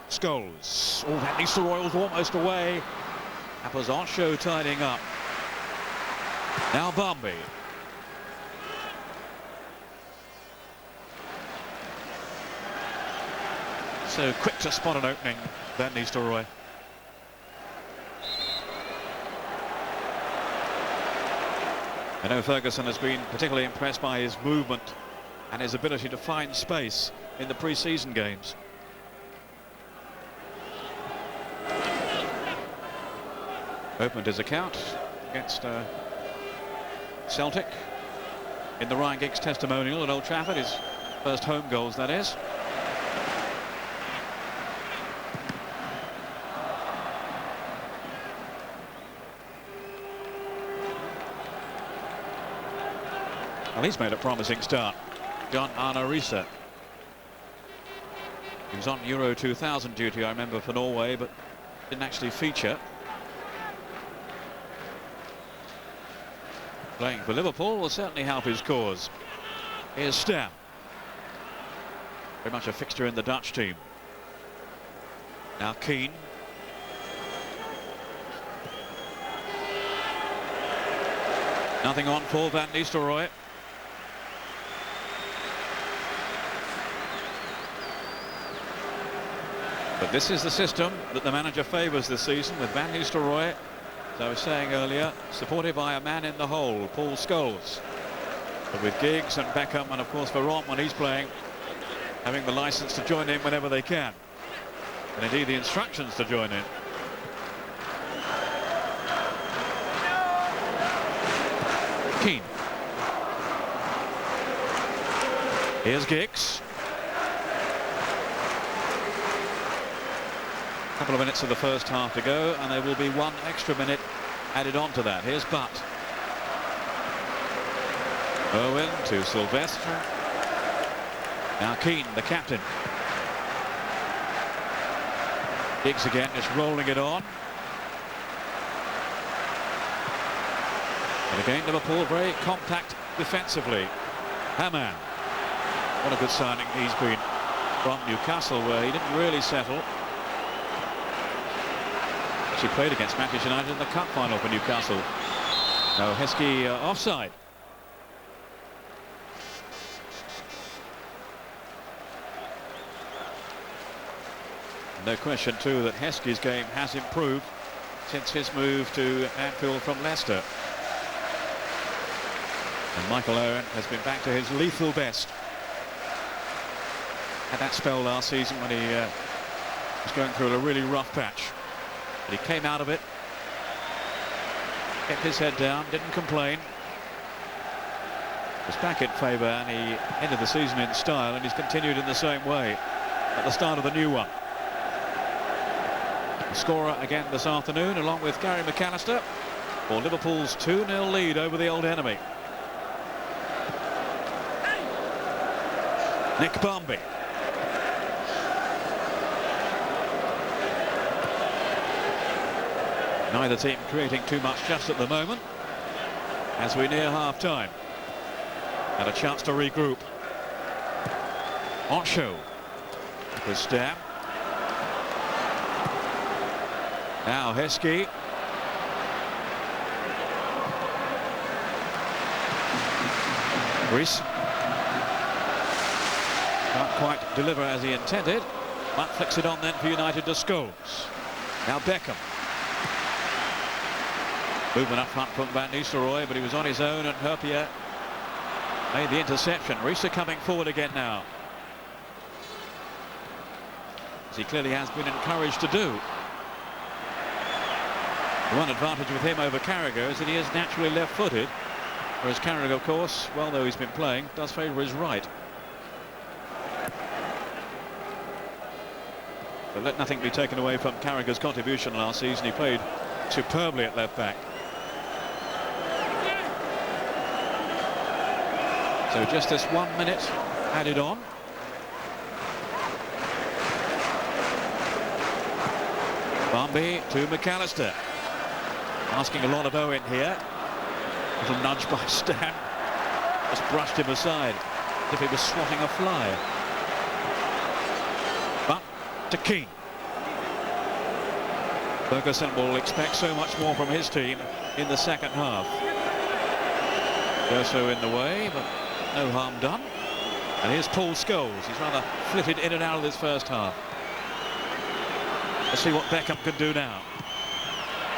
Scholes. Oh, Van Nistelrooy almost away. That was Osho tidying up. Now Barmby. So quick to spot an opening, Van Nistelrooy. I know Ferguson has been particularly impressed by his movement and his ability to find space in the pre-season games. Opened his account against Celtic in the Ryan Giggs testimonial at Old Trafford. His first home goals, that is. Well, he's made a promising start. John Arne Riise. He was on Euro 2000 duty, I remember, for Norway, but didn't actually feature. Playing for Liverpool will certainly help his cause. Here's Stam. Very much a fixture in the Dutch team. Now Keane. Nothing on for Van Nistelrooy. But this is the system that the manager favours this season, with Van Nistelrooy, as I was saying earlier, supported by a man in the hole, Paul Scholes. But with Giggs and Beckham and of course Varane when he's playing, having the licence to join in whenever they can. And indeed the instructions to join in. Keane. Here's Giggs. A couple of minutes of the first half to go, and there will be one extra minute added on to that. Here's Butt. Owen to Silvestre. Now Keane, the captain. Giggs again, just rolling it on. And again, Liverpool very compact defensively. Hamann. What a good signing he's been from Newcastle, where he didn't really settle. He played against Manchester United in the cup final for Newcastle. No, Heskey offside. No question too that Heskey's game has improved since his move to Anfield from Leicester. And Michael Owen has been back to his lethal best. Had that spell last season when he was going through a really rough patch. But he came out of it, kept his head down, didn't complain. Was back in favour, and he ended the season in style, and he's continued in the same way at the start of the new one. The scorer again this afternoon, along with Gary McAllister, for Liverpool's 2-0 lead over the old enemy. Nick Barmby. Neither team creating too much just at the moment as we near half-time. And a chance to regroup. Ocho with Stam. Now Heskey. Reese. Can't quite deliver as he intended, but flicks it on then for United to Scholes. Now Beckham. Movement up front from Van Nistelrooy, but he was on his own, and Herpier made the interception. Riise coming forward again now, as he clearly has been encouraged to do. The one advantage with him over Carragher is that he is naturally left-footed, whereas Carragher, of course, well, though he's been playing, does favour his right. But let nothing be taken away from Carragher's contribution last season. He played superbly at left-back. So just this 1 minute added on. Barmby to McAllister. Asking a lot of Owen here. A little nudge by Stam. Just brushed him aside as if he was swatting a fly. But to Keane. Ferguson will expect so much more from his team in the second half. Gerso in the way, but no harm done. And here's Paul Scholes. He's rather flitted in and out of this first half. Let's see what Beckham can do now.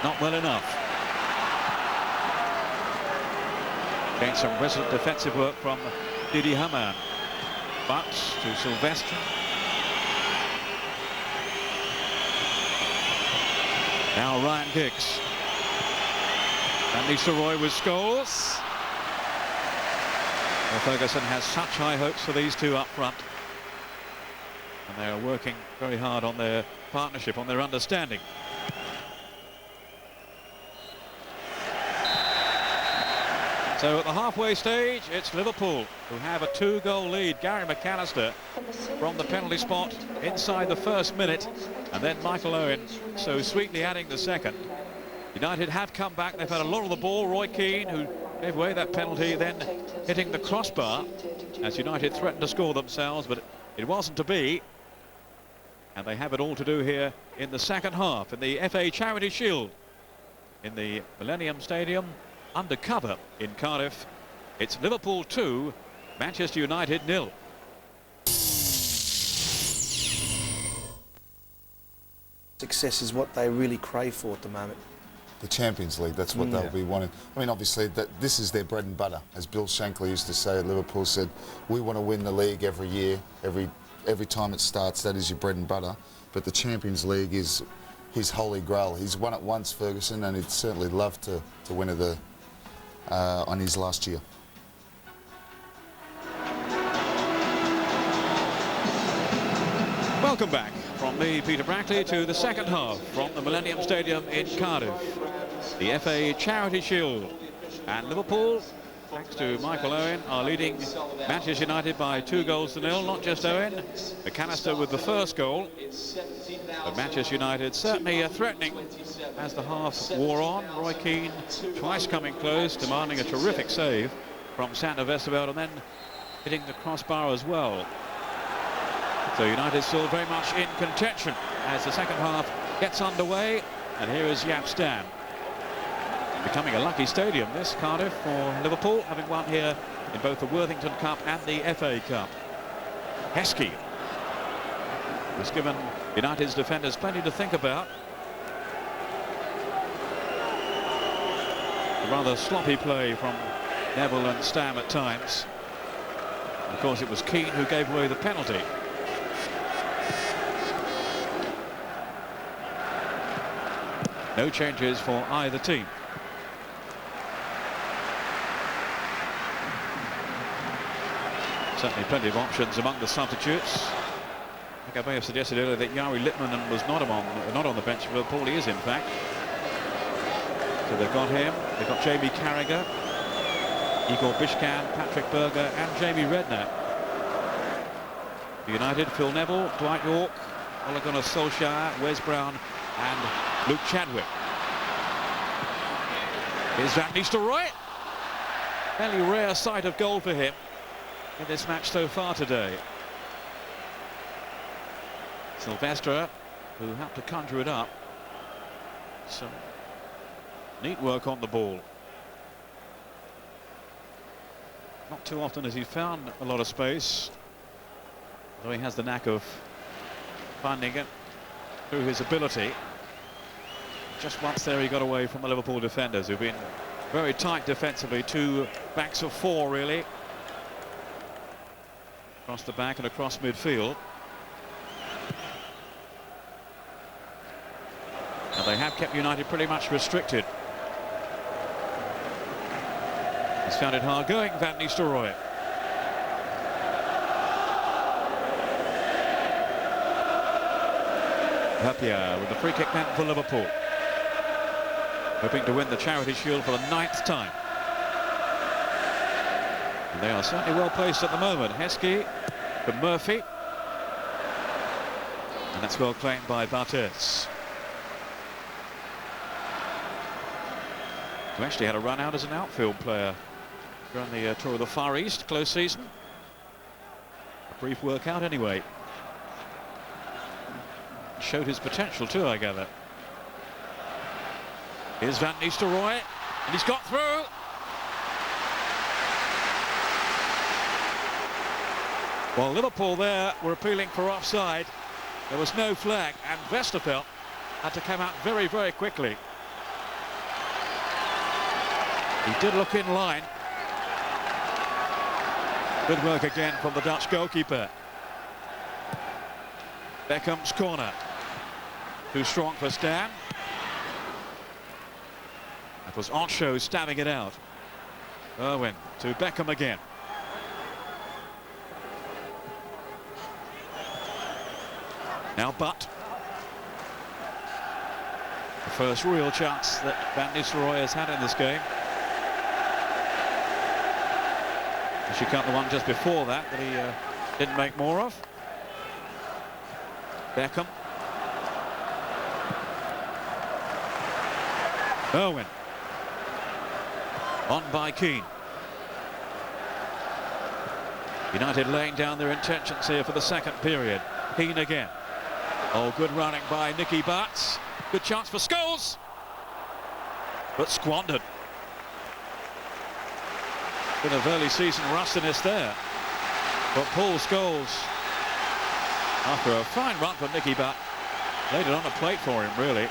Not well enough. Again, some resolute defensive work from Didi Hamann. But to Silvestre. Now Ryan Giggs. Van Nistelrooy with Scholes. Well, Ferguson has such high hopes for these two up front. And they are working very hard on their partnership, on their understanding. So at the halfway stage, it's Liverpool who have a 2-goal lead. Gary McAllister from the penalty spot inside the first minute, and then Michael Owen so sweetly adding the second. United have come back. They've had a lot of the ball. Roy Keane, who gave away that penalty, then hitting the crossbar as United threatened to score themselves, but it wasn't to be. And they have it all to do here in the second half in the FA Charity Shield in the Millennium Stadium under cover in Cardiff. It's Liverpool 2, Manchester United 0. Success is what they really crave for at the moment. The Champions League, that's what they'll be wanting. I mean, obviously, this is their bread and butter. As Bill Shankly used to say, Liverpool said, we want to win the league every year, every time it starts, that is your bread and butter. But the Champions League is his holy grail. He's won it once, Ferguson, and he'd certainly love to win it on his last year. Welcome back from me, Peter Brackley, to the second half from the Millennium Stadium in Cardiff. The FA Charity Shield. And Liverpool, thanks to Michael Owen, are leading Manchester United by 2-0. Not just Owen, McAllister with the first goal. But Manchester United certainly threatening as the half wore on. Roy Keane twice coming close, demanding a terrific save from Sander Westerveld, and then hitting the crossbar as well. So United still very much in contention as the second half gets underway. And here is Jaap Stam. Becoming a lucky stadium, this, Cardiff, for Liverpool, having won here in both the Worthington Cup and the FA Cup. Heskey has given United's defenders plenty to think about. A rather sloppy play from Neville and Stam at times. Of course, it was Keane who gave away the penalty. No changes for either team. Certainly plenty of options among the substitutes. I think I may have suggested earlier that Jari Litmanen was not on the bench for Liverpool. He is, in fact. So they've got him. They've got Jamie Carragher, Igor Bishkan, Patrick Berger and Jamie Redknapp. United, Phil Neville, Dwight York, Ole Gunnar Solskjaer, Wes Brown and Luke Chadwick. Here's Van Nistelrooy. Fairly rare sight of goal for him in this match so far today. Silvestre, who helped to conjure it up. Some neat work on the ball. Not too often has he found a lot of space, though he has the knack of finding it through his ability. Just once there he got away from the Liverpool defenders, who've been very tight defensively. Two backs of four, really. Across the back and across midfield. And they have kept United pretty much restricted. He's found it hard going, Van Nistelrooy. Happier with the free kick then for Liverpool. Hoping to win the Charity Shield for the 9th time. And they are certainly well placed at the moment. Heskey for Murphy. And that's well claimed by Barthez. Who actually had a run out as an outfield player during the Tour of the Far East, close season. A brief workout anyway. Showed his potential too, I gather. Here's Van Nistelrooy, and he's got through. Well, Liverpool there were appealing for offside. There was no flag, and Westerveld had to come out very, very quickly. He did look in line. Good work again from the Dutch goalkeeper. Beckham's corner. Too strong for Stam. That was Ocho stabbing it out. Irwin to Beckham again. Now Butt. The first real chance that Van Nistelrooy has had in this game. You should count the one just before that he didn't make more of. Beckham. Irwin. On by Keane. United laying down their intentions here for the second period. Keane again. Oh, good running by Nicky Butt. Good chance for Scholes. But squandered. Bit of early season rustiness there. But Paul Scholes, after a fine run from Nicky Butt, laid it on a plate for him, really.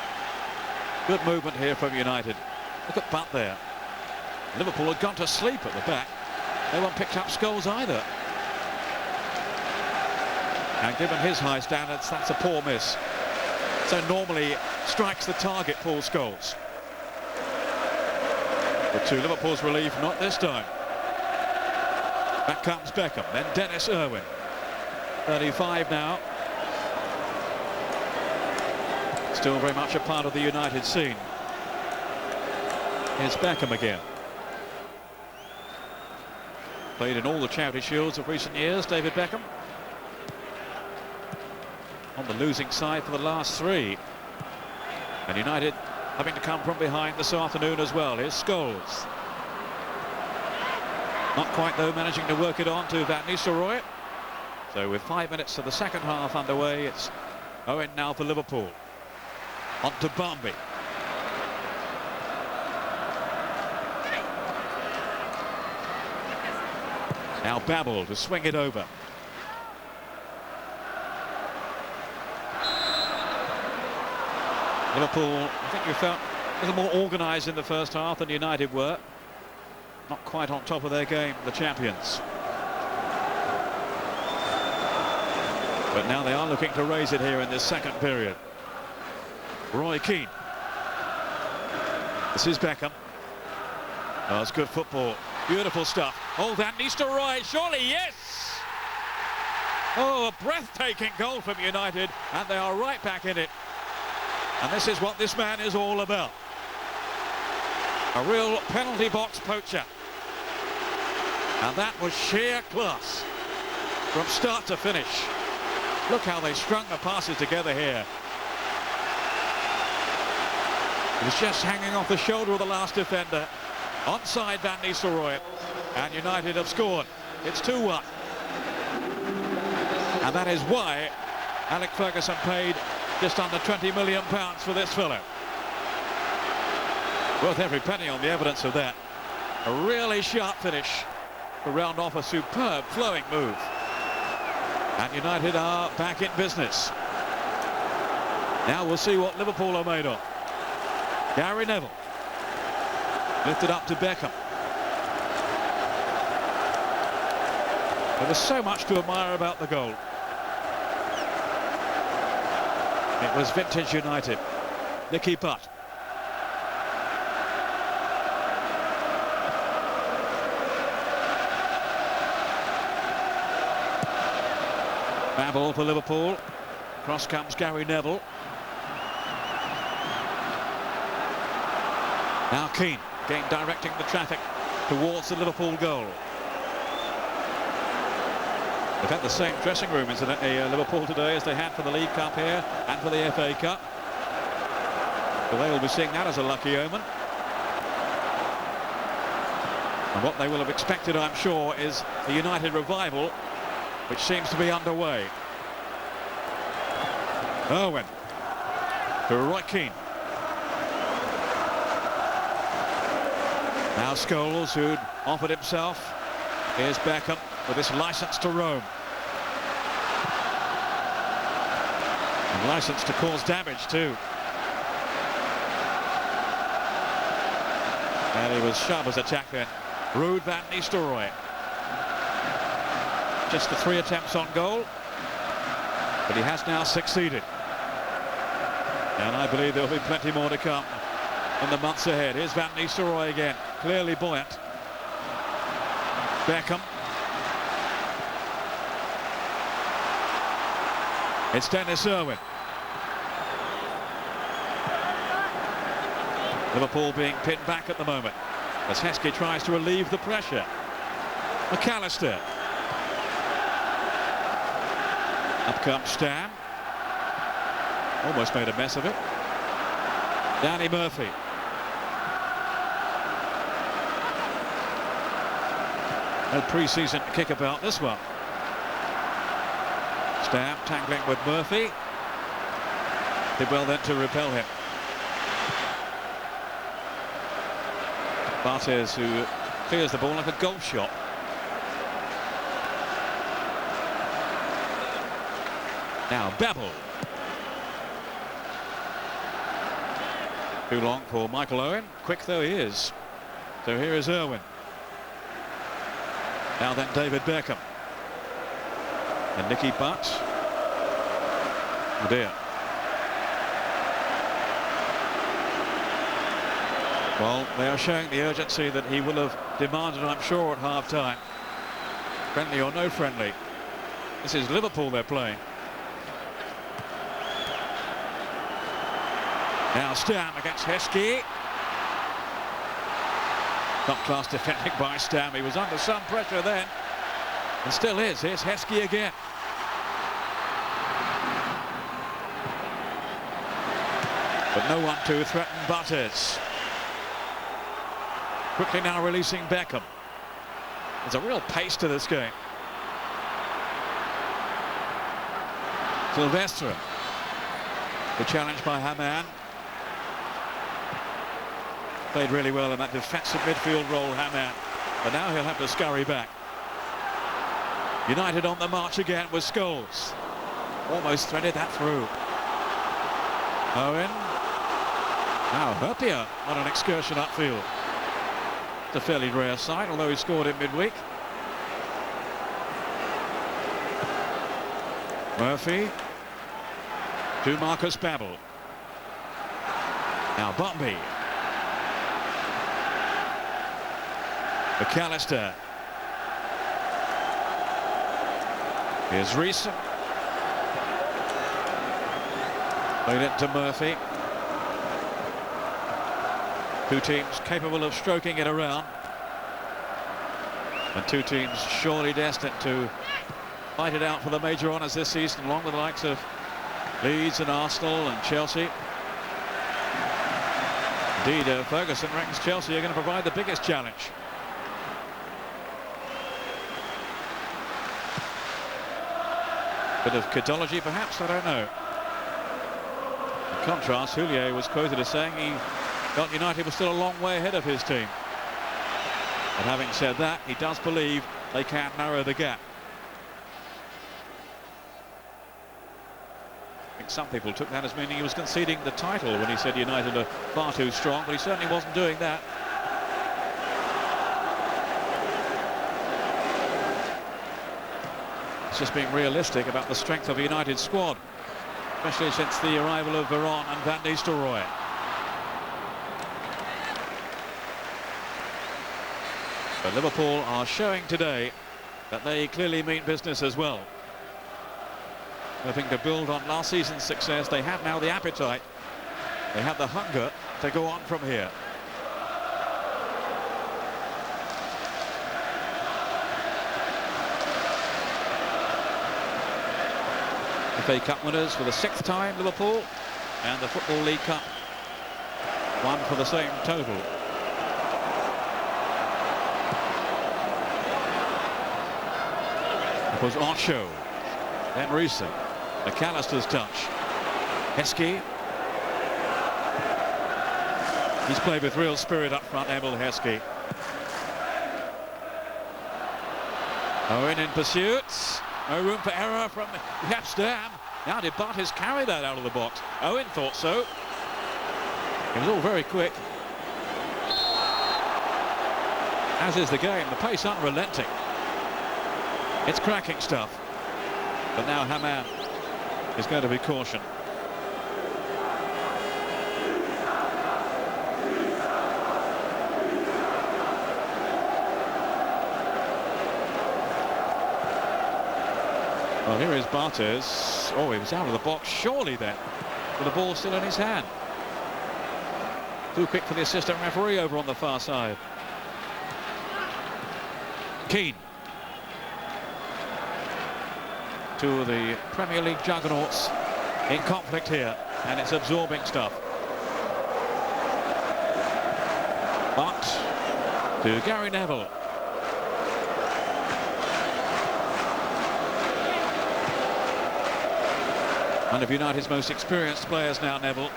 Good movement here from United. Look at Butt there. Liverpool had gone to sleep at the back. No one picked up Scholes either. And given his high standards, that's a poor miss. So normally strikes the target, Paul Scholes. But to Liverpool's relief, not this time. Back comes Beckham, then Dennis Irwin. 35 now. Still very much a part of the United scene. Here's Beckham again. Played in all the Charity Shields of recent years, David Beckham. On the losing side for the last three. And United having to come from behind this afternoon as well. Here's Scholes. Not quite, though, managing to work it on to Van Nistelrooy. So with 5 minutes of the second half underway, it's Owen now for Liverpool. On to Barmby. Now Babel to swing it over. Liverpool, I think we felt a little more organised in the first half than United were. Not quite on top of their game, the champions. But now they are looking to raise it here in this second period. Roy Keane. This is Beckham. Oh, it's good football. Beautiful stuff. Oh, Van Nistelrooy, surely, yes! Oh, a breathtaking goal from United, and they are right back in it. And this is what this man is all about. A real penalty box poacher. And that was sheer class from start to finish. Look how they strung the passes together here. It was just hanging off the shoulder of the last defender. Onside Van Nistelrooy. And United have scored. It's 2-1. And that is why Alec Ferguson paid just under £20 million for this fellow. Worth every penny on the evidence of that. A really sharp finish to round off a superb flowing move. And United are back in business. Now we'll see what Liverpool are made of. Gary Neville. Lifted up to Beckham. But there's so much to admire about the goal. It was vintage United. Nicky Butt. Babel for Liverpool. Cross comes Gary Neville. Now Keane, again directing the traffic towards the Liverpool goal. They've had the same dressing room, incidentally, Liverpool today, as they had for the League Cup here and for the FA Cup. So they will be seeing that as a lucky omen. And what they will have expected, I'm sure, is a United revival, which seems to be underway. Irwin to Roy Keane. Now Scholes, who'd offered himself. Here's Beckham with this license to roam. And license to cause damage too. And he was sharp as attack then. Ruud Van Nistelrooy. Just the 3 attempts on goal, but he has now succeeded. And I believe there'll be plenty more to come in the months ahead. Here's Van Nistelrooy again, clearly buoyant. Beckham. It's Dennis Irwin. Liverpool being pinned back at the moment as Heskey tries to relieve the pressure. McAllister. Up comes Stam. Almost made a mess of it. Danny Murphy. No pre-season kick about this one. Stam tangling with Murphy. Did well then to repel him. Barthez, who clears the ball like a golf shot. Now Babel. Too long for Michael Owen, quick though he is. So here is Irwin. Now then David Beckham. And Nicky Butt. Oh dear. Well, they are showing the urgency that he will have demanded, I'm sure, at half-time. Friendly or no friendly. This is Liverpool they're playing. Now Stam against Heskey. Top-class defending by Stam. He was under some pressure then, and still is. Here's Heskey again. But no one to threaten Barthez. Quickly now releasing Beckham. There's a real pace to this game. Silvestre. The challenge by Hamann. Played really well in that defensive midfield role, Hamann. But now he'll have to scurry back. United on the march again with Scholes. Almost threaded that through. Owen. Now Hurpier on an excursion upfield. It's a fairly rare sight, although he scored in midweek. Murphy to Marcus Babel. Now Bumby. McAllister. Here's Reese. Played it to Murphy. Two teams capable of stroking it around. And two teams surely destined to fight it out for the major honours this season, along with the likes of Leeds and Arsenal and Chelsea. Indeed, Ferguson reckons Chelsea are going to provide the biggest challenge. Bit of kidology, perhaps, I don't know. In contrast, Houllier was quoted as saying he felt United was still a long way ahead of his team. But having said that, he does believe they can narrow the gap. I think some people took that as meaning he was conceding the title when he said United are far too strong, but he certainly wasn't doing that. It's just being realistic about the strength of a United squad, especially since the arrival of Veron and Van Nistelrooy. But Liverpool are showing today that they clearly mean business as well. Hoping to build on last season's success, they have now the appetite, they have the hunger to go on from here. FA Cup winners for the 6th time, Liverpool, and the Football League Cup, one for the same total. It was Ocho, then Reese, McAllister's touch. Heskey. He's played with real spirit up front, Emil Heskey. Owen in pursuit. No room for error from Stam. Now did Barthez carry that out of the box? Owen thought so. It was all very quick. As is the game, the pace unrelenting. It's cracking stuff. But now Hamann is going to be cautioned. Well, here is Bartes. Oh, he was out of the box surely then, with the ball still in his hand. Too quick for the assistant referee over on the far side. Keane. Two of the Premier League juggernauts in conflict here, and it's absorbing stuff. But to Gary Neville. One of United's most experienced players now, Neville.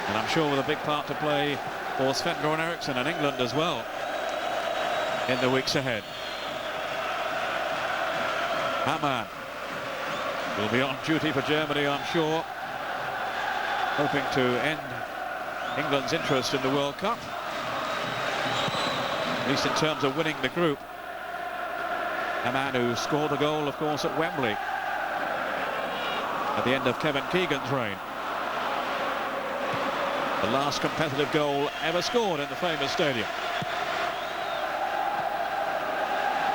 And I'm sure with a big part to play for Sven-Göran Eriksson and England as well in the weeks ahead. Hamann will be on duty for Germany, I'm sure, hoping to end England's interest in the World Cup, at least in terms of winning the group. Hamann, who scored a goal, of course, at Wembley at the end of Kevin Keegan's reign. The last competitive goal ever scored in the famous stadium.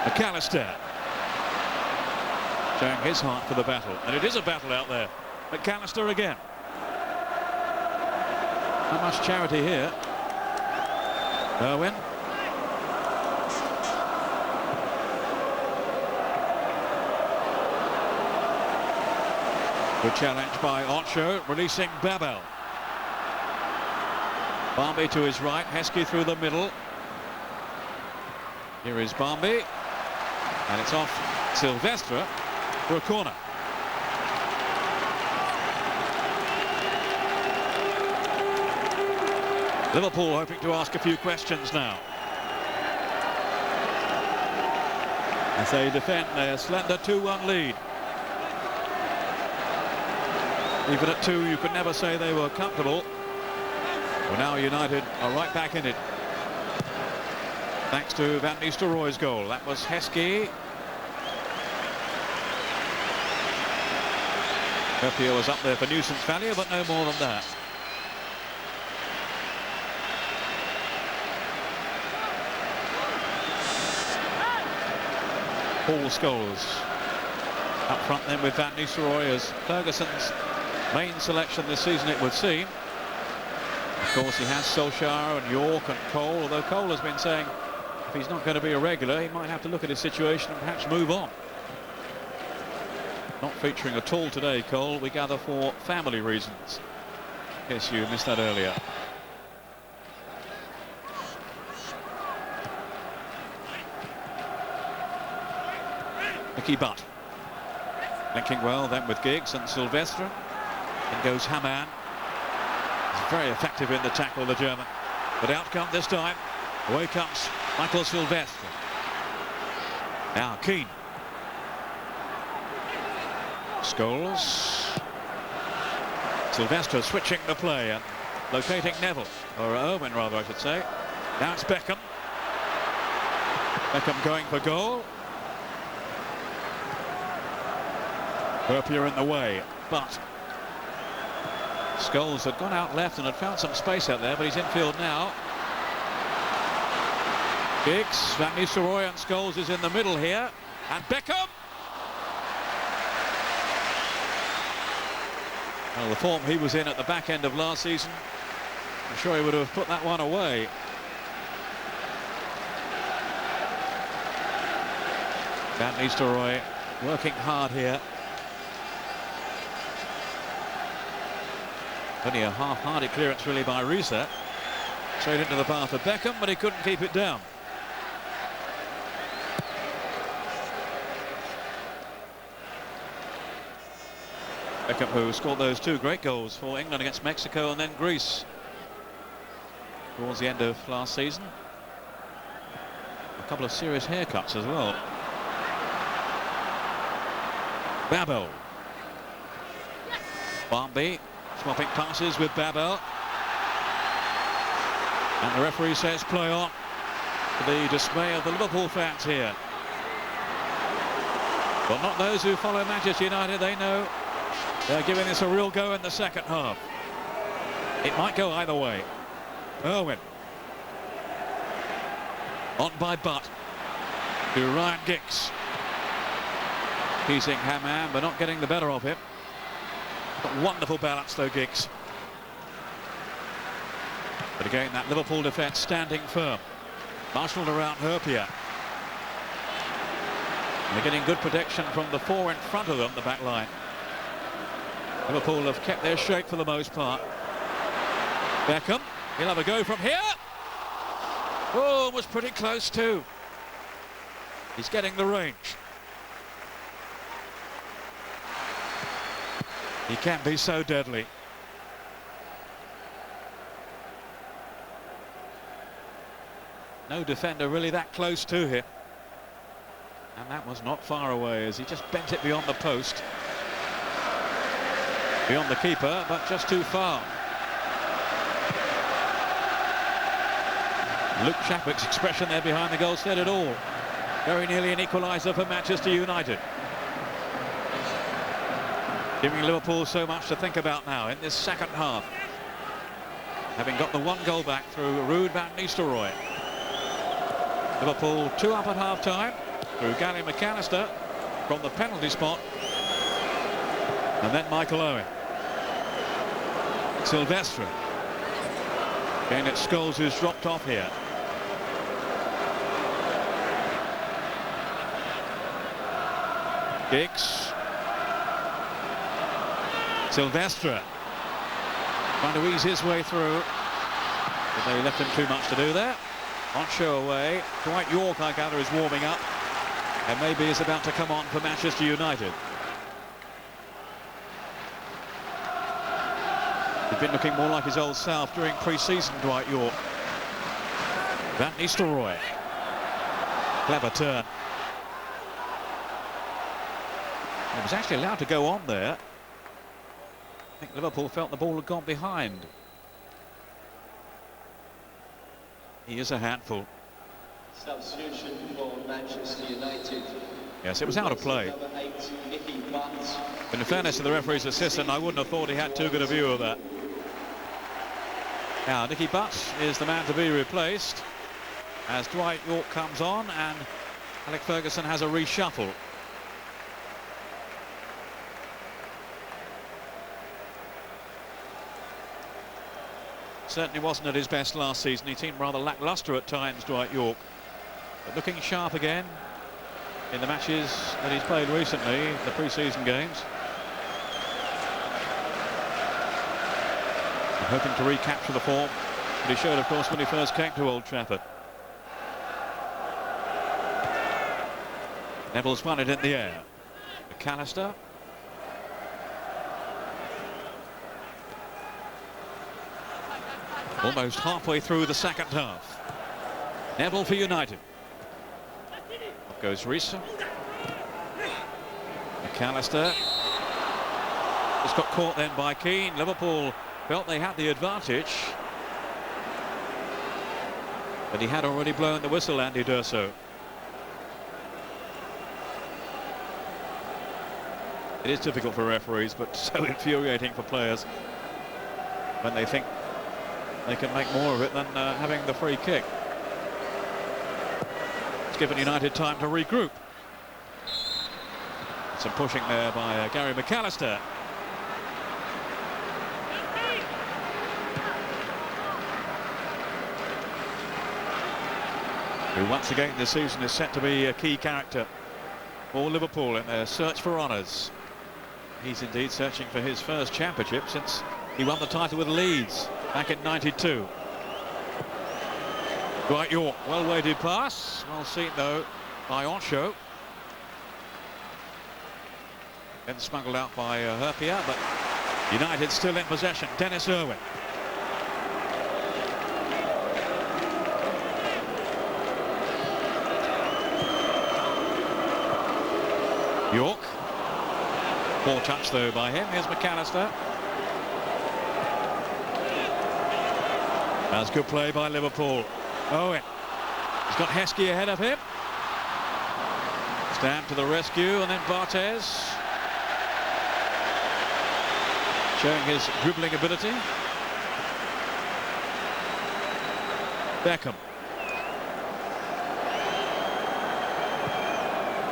McAllister showing his heart for the battle, and it is a battle out there. McAllister again. Not much charity here. Irwin. Good challenge by Ocho, releasing Babel. Barmby to his right, Heskey through the middle. Here is Barmby, and it's off Silvestre for a corner. Liverpool hoping to ask a few questions now, as they defend their slender 2-1 lead. Even at 2, you could never say they were comfortable. Well, now United are right back in it, thanks to Van Nistelrooy's goal. That was Heskey. Trippier was up there for nuisance value, but no more than that. Paul Scholes up front then with Van Nistelrooy as Ferguson's main selection this season, it would seem. Of course, he has Solskjaer and York and Cole, although Cole has been saying if he's not going to be a regular, he might have to look at his situation and perhaps move on. Not featuring at all today, Cole, we gather for family reasons, in case you missed that earlier. Mickey Butt linking well then with Giggs and Silvestre. In goes Hamann. He's very effective in the tackle, the German. But outcome this time. Away comes Michael Silvestre. Now Keane. Scholes. Silvestre switching the play and locating Neville, or Irwin rather I should say. Now it's Beckham. Beckham going for goal. Trippier in the way, but Scholes had gone out left and had found some space out there, but he's infield now. Giggs, Van Nistelrooy and Scholes is in the middle here, and Beckham. Well, the form he was in at the back end of last season, I'm sure he would have put that one away. Van Nistelrooy working hard here. Only a half-hearted clearance really by Risa. Straight into the path of Beckham, but he couldn't keep it down. Beckham, who scored those 2 great goals for England against Mexico and then Greece towards the end of last season. A couple of serious haircuts as well. Babel. Barmby swapping passes with Babel. And the referee says play on, to the dismay of the Liverpool fans here. But not those who follow Manchester United. They know they're giving this a real go in the second half. It might go either way. Irwin. On by Butt. To Ryan Giggs. Teasing Hammam, but not getting the better of him. Got wonderful balance though, Giggs. But again, that Liverpool defence standing firm. Marshalled around Herpia. They're getting good protection from the four in front of them, the back line. Liverpool have kept their shape for the most part. Beckham, he'll have a go from here. Oh, was pretty close too. He's getting the range. He can be so deadly. No defender really that close to him. And that was not far away as he just bent it beyond the post. Beyond the keeper, but just too far. Luke Shackwick's expression there behind the goal said it all. Very nearly an equaliser for Manchester United. Giving Liverpool so much to think about now in this second half. Having got the one goal back through Ruud van Nistelrooy. Liverpool 2 up at half-time through Gary McAllister from the penalty spot. And then Michael Owen. Silvestre. Again, it's Scholes who's dropped off here. Giggs. Silvestre. Trying to ease his way through. But they left him too much to do there. On show away. Dwight York, I gather, is warming up. And maybe is about to come on for Manchester United. He's been looking more like his old self during pre-season, Dwight York. Van Nistelrooy. Clever turn. He was actually allowed to go on there. I think Liverpool felt the ball had gone behind. He is a handful. Substitution for Manchester United. Yes, it was out of play. In fairness to the referee's assistant, I wouldn't have thought he had too good a view of that. Now, Nicky Butt is the man to be replaced as Dwight York comes on and Alec Ferguson has a reshuffle. Certainly wasn't at his best last season. He seemed rather lacklustre at times, Dwight York. But looking sharp again in the matches that he's played recently, the pre-season games. Hoping to recapture the form that he showed, of course, when he first came to Old Trafford. Neville's won it in the air. McAllister. Almost halfway through the second half. Neville for United. Up goes Rees. McAllister. Just got caught then by Keane. Liverpool felt they had the advantage. But he had already blown the whistle, Andy D'Urso. It is difficult for referees, but so infuriating for players when they think they can make more of it than having the free kick. It's given United time to regroup. Some pushing there by Gary McAllister. Who once again this season is set to be a key character for Liverpool in their search for honours. He's indeed searching for his first championship since he won the title with Leeds back in '92. Dwight York, well-weighted pass. Well seen though by Onshow. Then smuggled out by Herpia, but United still in possession. Dennis Irwin. York. Poor touch though by him. Here's McAllister. That's good play by Liverpool. Owen. He's got Heskey ahead of him. Stam to the rescue, and then Barthez showing his dribbling ability. Beckham.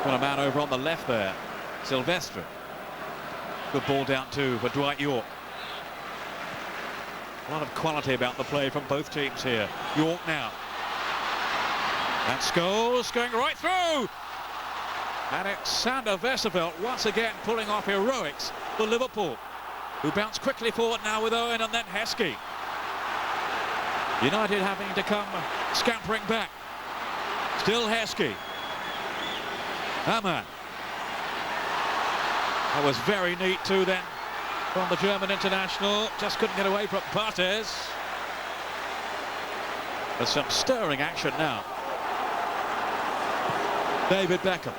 Got a man over on the left there. Silvestre. Good ball down too for Dwight York. A lot of quality about the play from both teams here. York now. And Scholes going right through. And it's Sander Westerveld once again pulling off heroics for Liverpool, who bounce quickly forward now with Owen and then Heskey. United having to come scampering back. Still Heskey. Hamann. That was very neat too then from the German international. Just couldn't get away from Bartes. There's some stirring action now. David Beckham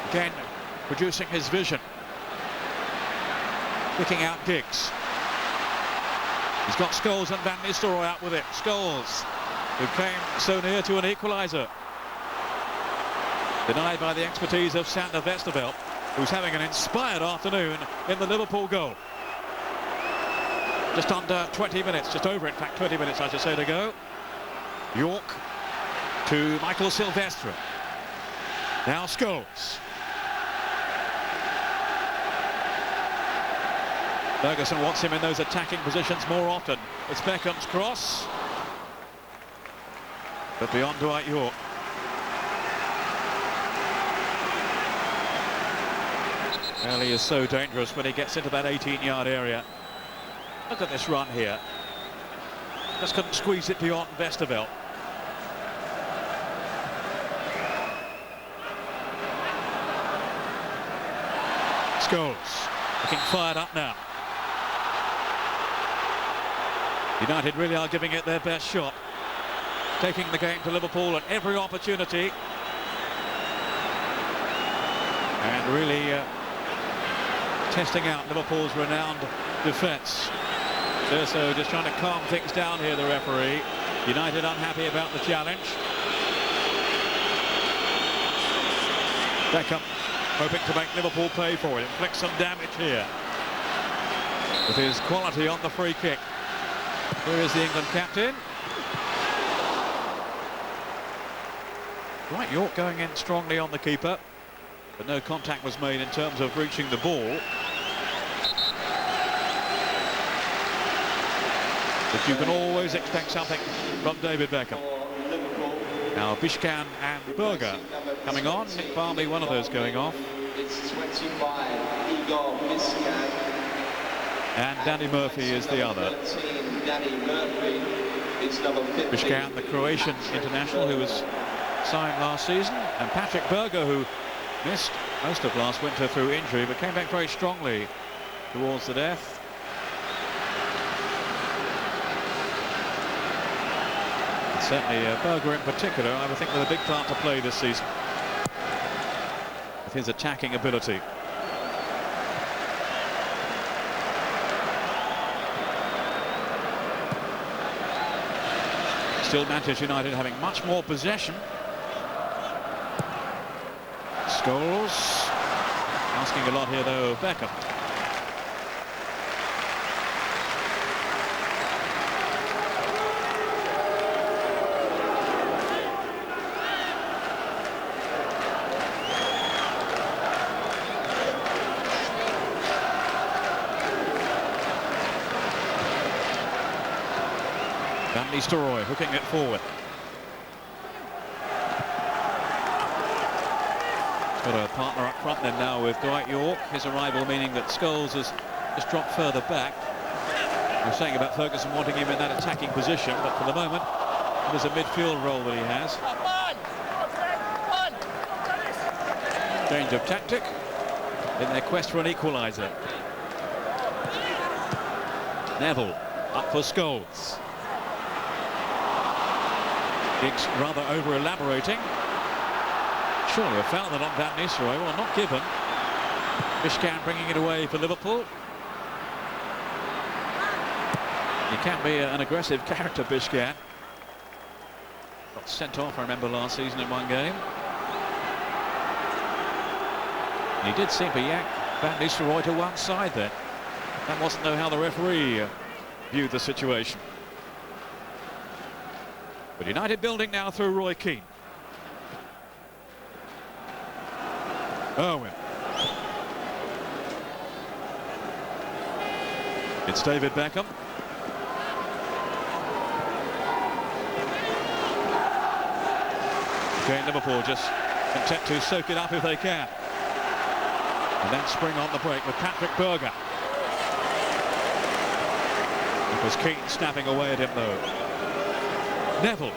again producing his vision. Kicking out Giggs. He's got Scholes and Van Nistelrooy out with it. Scholes, who came so near to an equaliser. Denied by the expertise of Sander Westerveld, who's having an inspired afternoon in the Liverpool goal. Just under 20 minutes, just over in fact 20 minutes I should say to go. York to Michael Silvestre. Now Scholes. Ferguson wants him in those attacking positions more often. It's Beckham's cross. But beyond Dwight York. Well, he is so dangerous when he gets into that 18-yard area. Look at this run here. Just couldn't squeeze it beyond Westerveld. Scholes looking fired up now. United really are giving it their best shot, taking the game to Liverpool at every opportunity, and really testing out Liverpool's renowned defence. So just trying to calm things down here, the referee. United unhappy about the challenge. Beckham hoping to make Liverpool pay for it, inflict some damage here with his quality on the free kick. Here is the England captain. Dwight York going in strongly on the keeper, but no contact was made in terms of reaching the ball. But you can always expect something from David Beckham. Now Bishkan and Berger coming on. Nick Barmby, one of those going off. It's 25, Igor Bishkan. And Danny Murphy is the other. 13, Danny Murphy. It's number 15. Bishkan, the Croatian international who was signed last season, and Patrick Berger, who missed most of last winter through injury but came back very strongly towards the death. And certainly Berger in particular, I would think, with a big part to play this season with his attacking ability. Still Manchester United having much more possession. Scholes asking a lot here though of Beckham. Van Nistelrooy hooking it forward. Got a partner up front then now with Dwight York. His arrival meaning that Scholes has just dropped further back. We were saying about Ferguson wanting him in that attacking position, but for the moment there's a midfield role that he has. Change of tactic in their quest for an equaliser. Neville up for Scholes. Giggs rather over-elaborating. Surely a foul then on Van Nistelrooy. Well, not given. Bishkan bringing it away for Liverpool. He can be an aggressive character, Bishkan. Got sent off, I remember, last season in one game. And he did seem to yank Van Nistelrooy to one side there. That wasn't though how the referee viewed the situation. But United building now through Roy Keane. Owen. It's David Beckham. Okay, Liverpool just content to soak it up if they can. And then spring on the break with Patrick Berger. It was Keane snapping away at him though. Neville.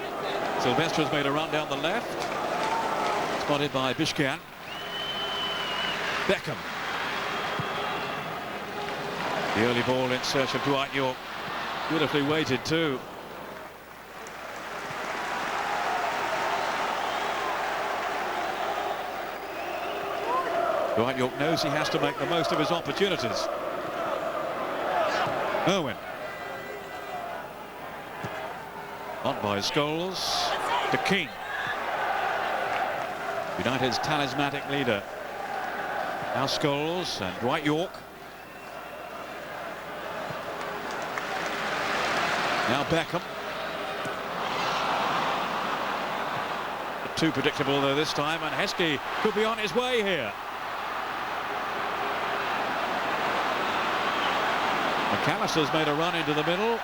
Sylvester's made a run down the left. Spotted by Bishkan. Beckham. The early ball in search of Dwight York. Beautifully weighted too. Dwight York knows he has to make the most of his opportunities. Owen. On by Scholes to Keane. United's talismanic leader. Now Scholes and Dwight York. Now Beckham. Too predictable though this time, and Heskey could be on his way here. McAllister's made a run into the middle.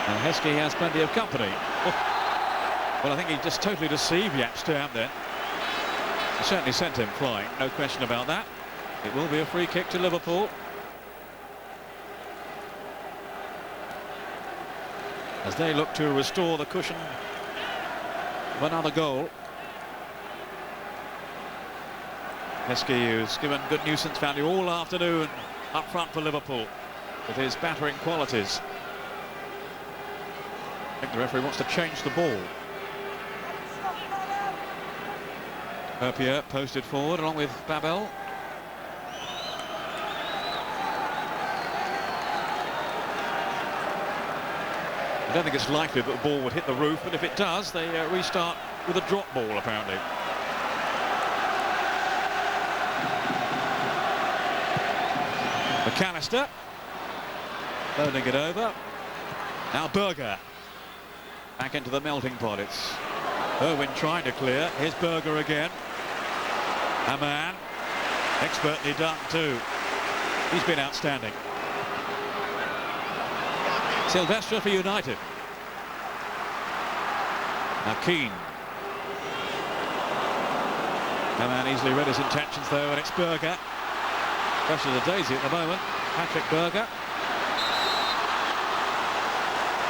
And Heskey has plenty of company. Oh. Well, I think he just totally deceived Jaap Stam then. He certainly sent him flying, no question about that. It will be a free kick to Liverpool. As they look to restore the cushion of another goal. Heskey, who's given good nuisance value all afternoon up front for Liverpool with his battering qualities. I think the referee wants to change the ball. Herpier posted forward along with Babel. I don't think it's likely that the ball would hit the roof, but if it does, they restart with a drop ball apparently. McAllister loading it over. Now Berger back into the melting pot. It's Irwin trying to clear. Here's Berger again. A man expertly done too. He's been outstanding. Sylvester for United. Now Keane. A man easily read his intentions though, and it's Berger. Fresh as a daisy at the moment, Patrick Berger.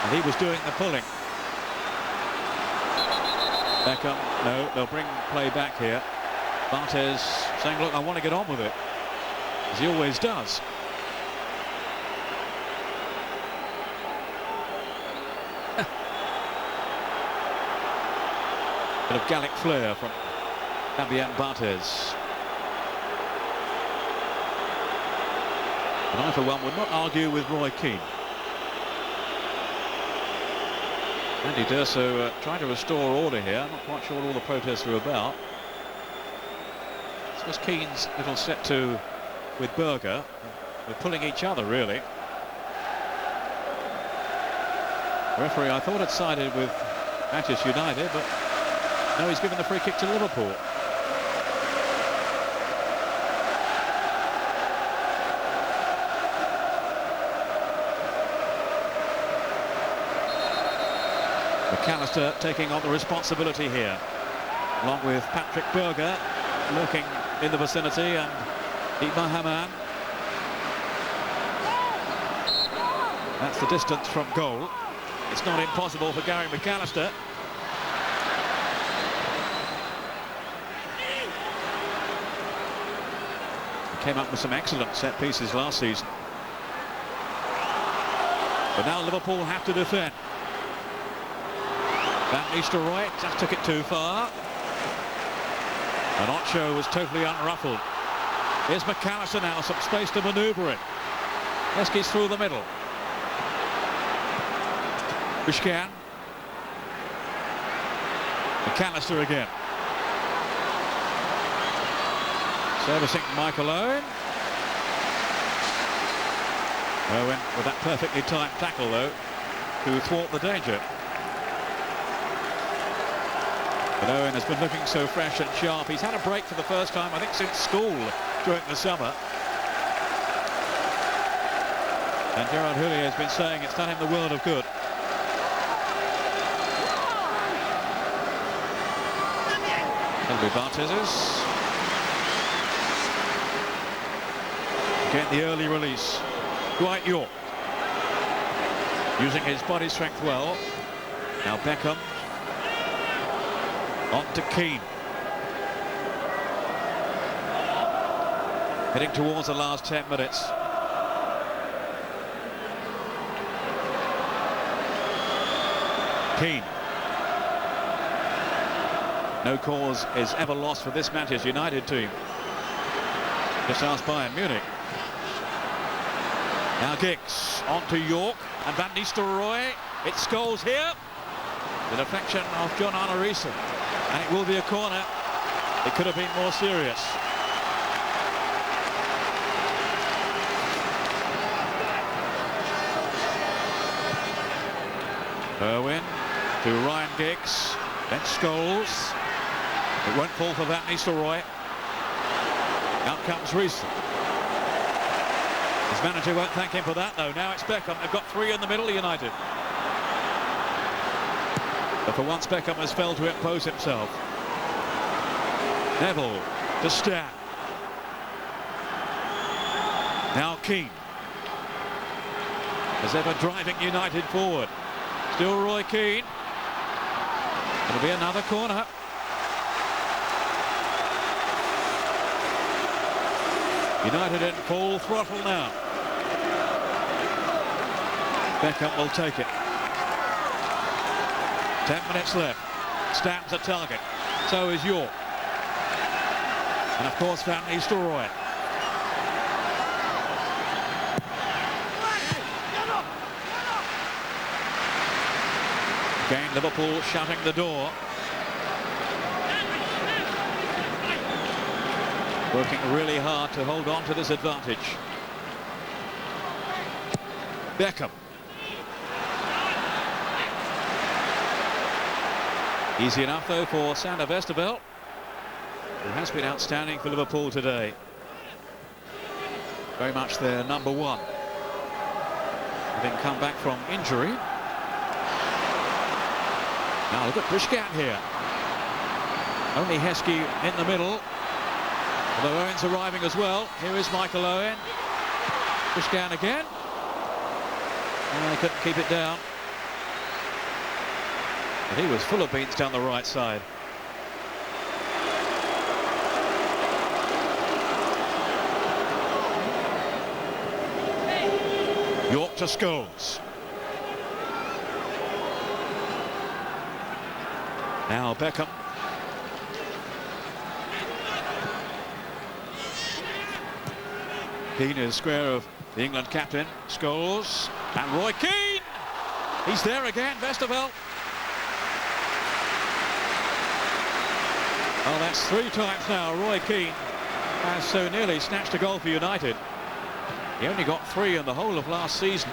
And he was doing the pulling. Beckham, no, they'll bring play back here. Barthez saying, look, I want to get on with it, as he always does. Bit of Gallic flair from Fabian Barthez. And I, for one, would not argue with Roy Keane. Andy D'Urso trying to restore order here. I'm not quite sure what all the protests are about. This was Keane's little set to with Berger. They're pulling each other, really. The referee, I thought, had sided with Manchester United, but no, he's given the free kick to Liverpool. McAllister taking on the responsibility here, along with Patrick Berger lurking in the vicinity, and Dietmar Hamann. That's the distance from goal. It's not impossible for Gary McAllister. He came up with some excellent set pieces last season. But now Liverpool have to defend. Van Nistelrooy just took it too far. And Ocho was totally unruffled. Here's McAllister now, some space to manoeuvre it. Heskey's through the middle. Bishkan. McAllister again. Servicing Michael Owen. Owen with that perfectly timed tackle though to thwart the danger. But Owen has been looking so fresh and sharp. He's had a break for the first time, I think, since school during the summer. And Gerard Houllier has been saying it's done him the world of good. That'll be Bartez's. Again, the early release. Dwight York. Using his body strength well. Now Beckham. On to Keane. Heading towards the last 10 minutes. Keane. No cause is ever lost for this Manchester United team. Just asked Bayern Munich. Now Giggs on to York and Van Nistelrooy. It's Scholes here. The deflection of John Arnorisa. And it will be a corner. It could have been more serious. Irwin to Ryan Giggs. Then Scholes. It won't fall for Van Nistelrooy. Out comes Reese. His manager won't thank him for that, though. Now it's Beckham. They've got three in the middle, United. But for once, Beckham has failed to impose himself. Neville to Stan. Now Keane. As ever, driving United forward. Still Roy Keane. It'll be another corner. United in full throttle now. Beckham will take it. 10 minutes left. Stan's a target. So is York. And of course Van Nistelrooy. Again, Liverpool shutting the door. Working really hard to hold on to this advantage. Beckham. Easy enough though for Sander Westerveld, who has been outstanding for Liverpool today. Very much their number one. Having come back from injury. Now look at Bushcat here. Only Heskey in the middle. Although Owen's arriving as well. Here is Michael Owen. Bushcat again. And they couldn't keep it down. But he was full of beans down the right side. York to Scholes. Now Beckham. Keane is square of the England captain. Scholes and Roy Keane. He's there again, Westerveld. Well, that's 3 times now. Roy Keane has so nearly snatched a goal for United. He only got 3 in the whole of last season.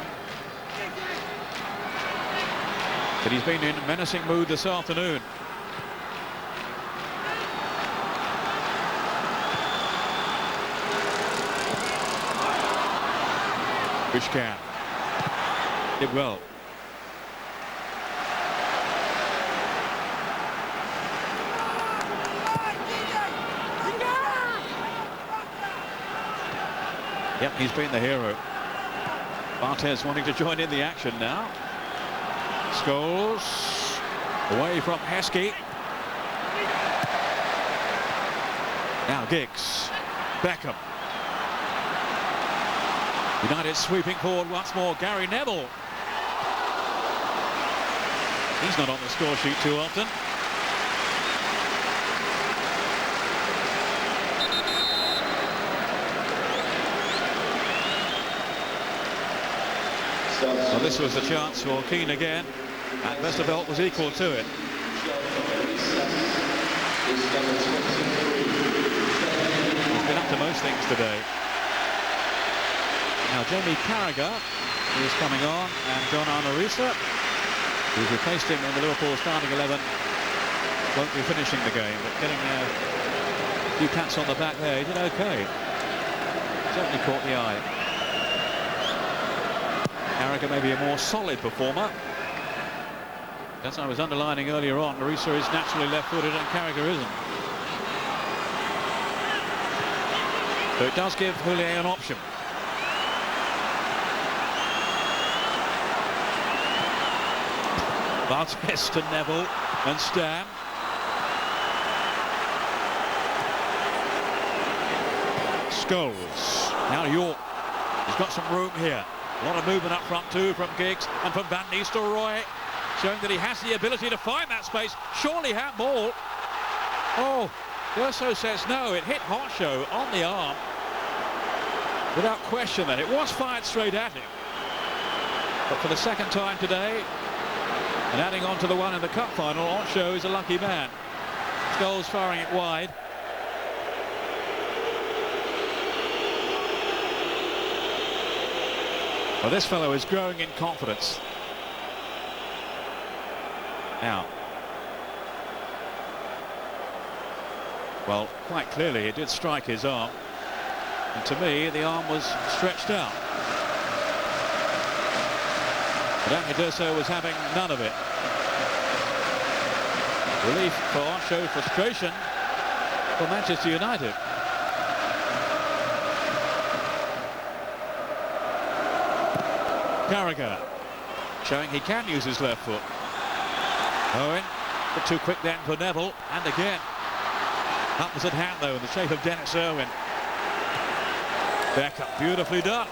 But he's been in a menacing mood this afternoon. Bushcat did well. Yep, he's been the hero. Barthez wanting to join in the action now. Scholes away from Heskey. Now Giggs. Beckham. United sweeping forward once more. Gary Neville. He's not on the score sheet too often. Well, this was the chance for Keane again, and Westerveld was equal to it. He's been up to most things today. Now Jamie Carragher is coming on, and John Arnorisa, who's replaced him in the Liverpool starting 11, won't be finishing the game, but getting a few pats on the back there. He did okay. Certainly caught the eye. Carragher may be a more solid performer. As I was underlining earlier on, Marisa is naturally left-footed and Carragher isn't. So it does give Houllier an option. Bartes to Neville and Stam. Scholes. Now York. He's got some room here. A lot of movement up front too from Giggs and from Van Nistelrooy, showing that he has the ability to find that space. Surely handball. Oh, Durso says no. It hit Horshow on the arm. Without question then. It was fired straight at him. But for the second time today, and adding on to the one in the cup final, Horshow is a lucky man. Scholes firing it wide. Well, this fellow is growing in confidence. Now, well, quite clearly he did strike his arm, and to me the arm was stretched out. But Anthony Durso was having none of it. Relief for Horshow, frustration for Manchester United. Carragher showing he can use his left foot. Owen, but too quick then for Neville, and again opposite hand though in the shape of Dennis Irwin. Beckham, beautifully done.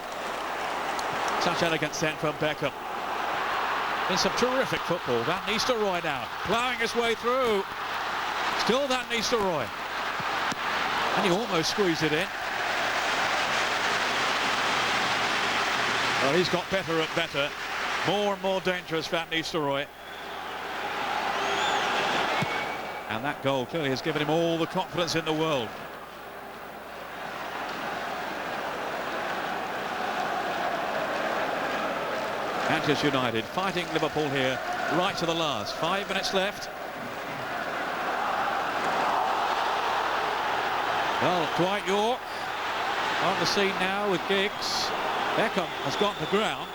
Such elegant sent from Beckham. In some terrific football. Van Nistelrooy now ploughing his way through. Still Van Nistelrooy, and he almost squeezed it in. Well, he's got better and better. More and more dangerous, Van Nistelrooy. And that goal clearly has given him all the confidence in the world. Manchester United fighting Liverpool here right to the last. 5 minutes left. Well, Dwight York on the scene now with Giggs. Beckham has got the ground,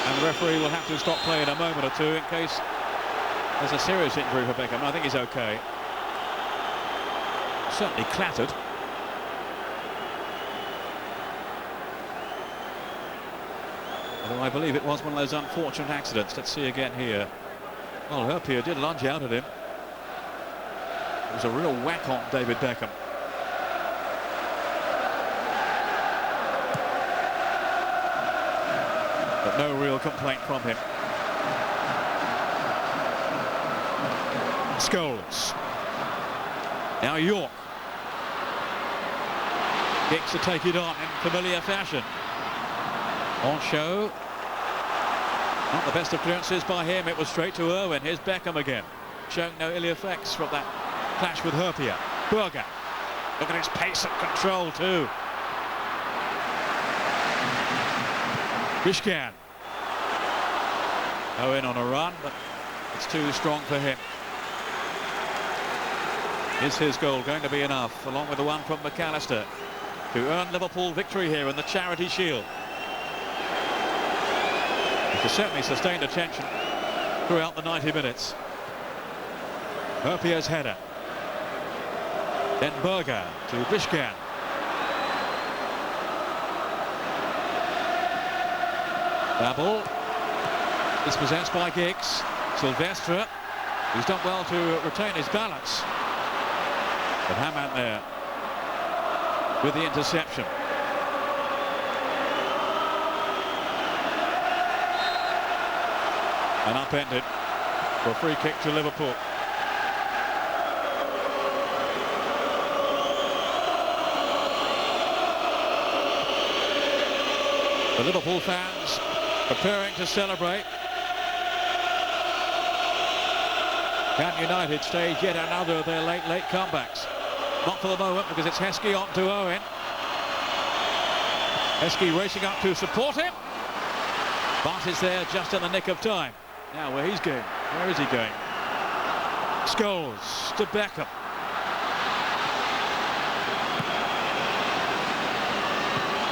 and the referee will have to stop play in a moment or two in case there's a serious injury for Beckham. I think he's okay. Certainly clattered. Although I believe it was one of those unfortunate accidents. Let's see again here. Well, Herpier did lunge out at him. It was a real whack on David Beckham. But no real complaint from him. Scholes. Now York. Giggs to take it on in familiar fashion. Horshow. Not the best of clearances by him. It was straight to Irwin. Here's Beckham again, showing no ill effects from that clash with Herpier. Berger. Look at his pace and control too. Bishkan. Owen on a run, but it's too strong for him. Is his goal going to be enough, along with the one from McAllister, to earn Liverpool victory here in the Charity Shield? It has certainly sustained attention throughout the 90 minutes. Herpier's header. Then Berger to Bishkan. Babel is possessed by Giggs. Silvestre, who's done well to retain his balance. But Hammond there with the interception. And upended for a free kick to Liverpool. The Liverpool fans preparing to celebrate. Can United stage yet another of their late comebacks? Not for the moment, because it's Heskey on to Owen. Heskey racing up to support him. Bart is there just in the nick of time. Now where he's going. Where is he going? Scholes to Beckham.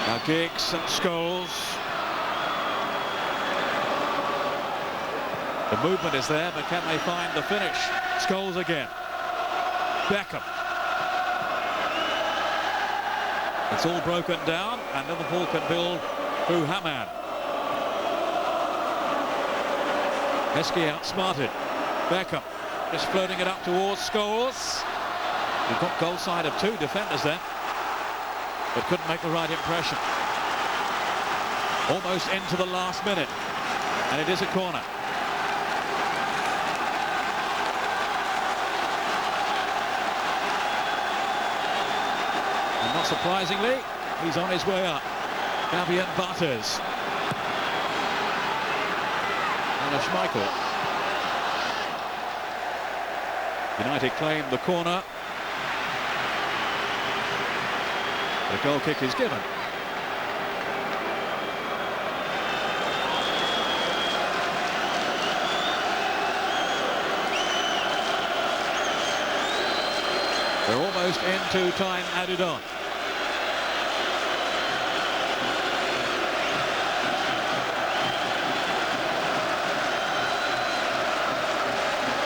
Now Giggs and Scholes. The movement is there, but can they find the finish? Scholes again. Beckham. It's all broken down, and Liverpool can build through Hammad. Heskey outsmarted. Beckham just floating it up towards Scholes. We've got goal side of 2 defenders there, but couldn't make the right impression. Almost into the last minute, and it is a corner. And not surprisingly, he's on his way up. Fabian Barthez. And Schmeichel. United claim the corner. The goal kick is given. They're almost into time added on.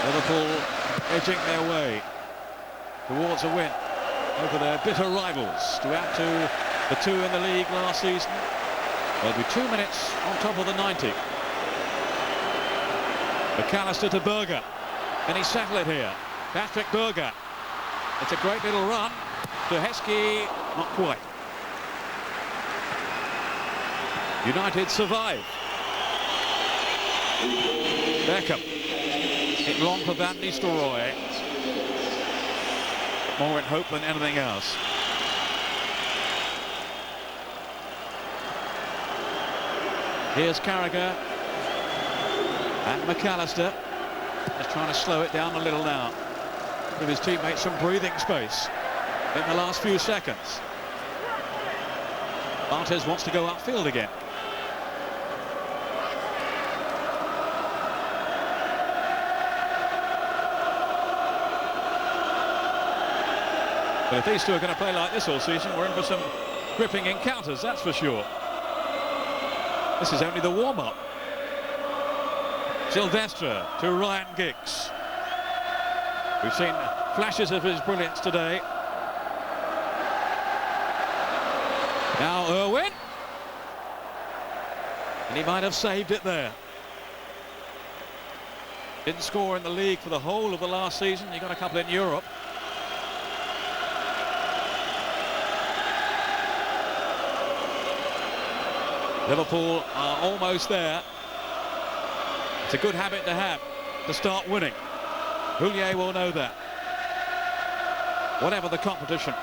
Liverpool edging their way towards a win over their bitter rivals to add to the 2 in the league last season. There'll be 2 minutes on top of the 90. McAllister to Berger. Can he settle it here? Patrick Berger. It's a great little run to Heskey. Not quite. United survive. Beckham. Hit long for Van Nistelrooy. More in hope than anything else. Here's Carragher and McAllister. Just trying to slow it down a little now. Give his teammates some breathing space in the last few seconds. Barthez wants to go upfield again. But if these two are going to play like this all season, we're in for some gripping encounters, that's for sure. This is only the warm-up. Silvestre to Ryan Giggs. We've seen flashes of his brilliance today. Now Irwin. And he might have saved it there. Didn't score in the league for the whole of the last season. He got a couple in Europe. Liverpool are almost there. It's a good habit to have to start winning. Houllier will know that, whatever the competition.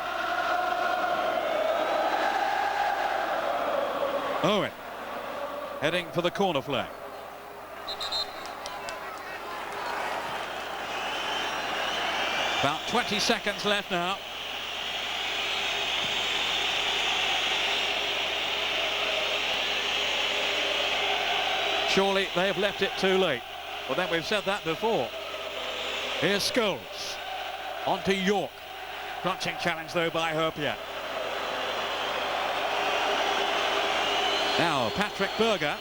Owen heading for the corner flag. About 20 seconds left now. Surely they have left it too late. Well, then we've said that before. Here's Scholes. On to York. Crunching challenge, though, by Herpiat. Now, Patrick Berger.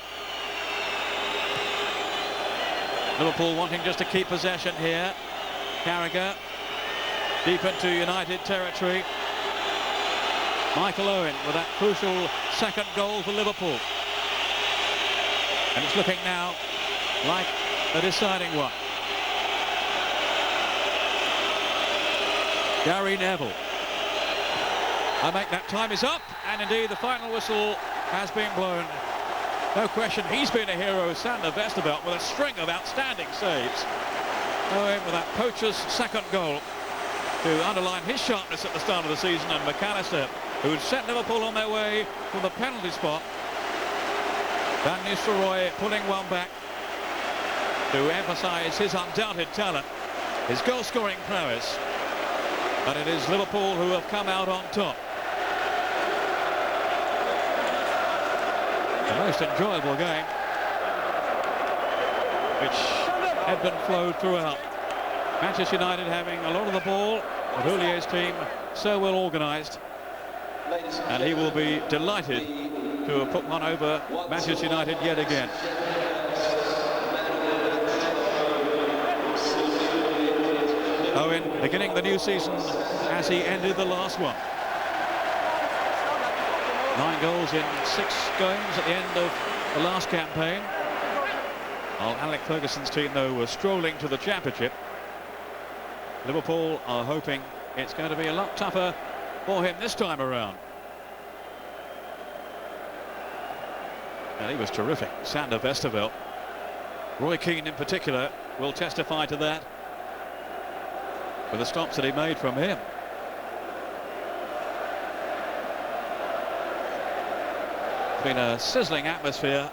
Liverpool wanting just to keep possession here. Carragher. Deep into United territory. Michael Owen with that crucial second goal for Liverpool. And it's looking now like a deciding one. Gary Neville. I make that time is up, and indeed the final whistle has been blown. No question, he's been a hero, Sander Westerveld, with a string of outstanding saves. Owen with that poacher's second goal to underline his sharpness at the start of the season, and McAllister, who had set Liverpool on their way from the penalty spot. Van Nistelrooy pulling one back to emphasise his undoubted talent, his goal-scoring prowess. But it is Liverpool who have come out on top. The most enjoyable game, which had been flowed throughout. Manchester United having a lot of the ball, but Houlier's team so well organised, and he will be delighted to have put one over Manchester United yet again. Owen beginning the new season as he ended the last one. 9 goals in 6 games at the end of the last campaign. While Alec Ferguson's team, though, was strolling to the championship. Liverpool are hoping it's going to be a lot tougher for him this time around. And he was terrific, Sander Westerveld. Roy Keane in particular will testify to that with the stops that he made from him. It's been a sizzling atmosphere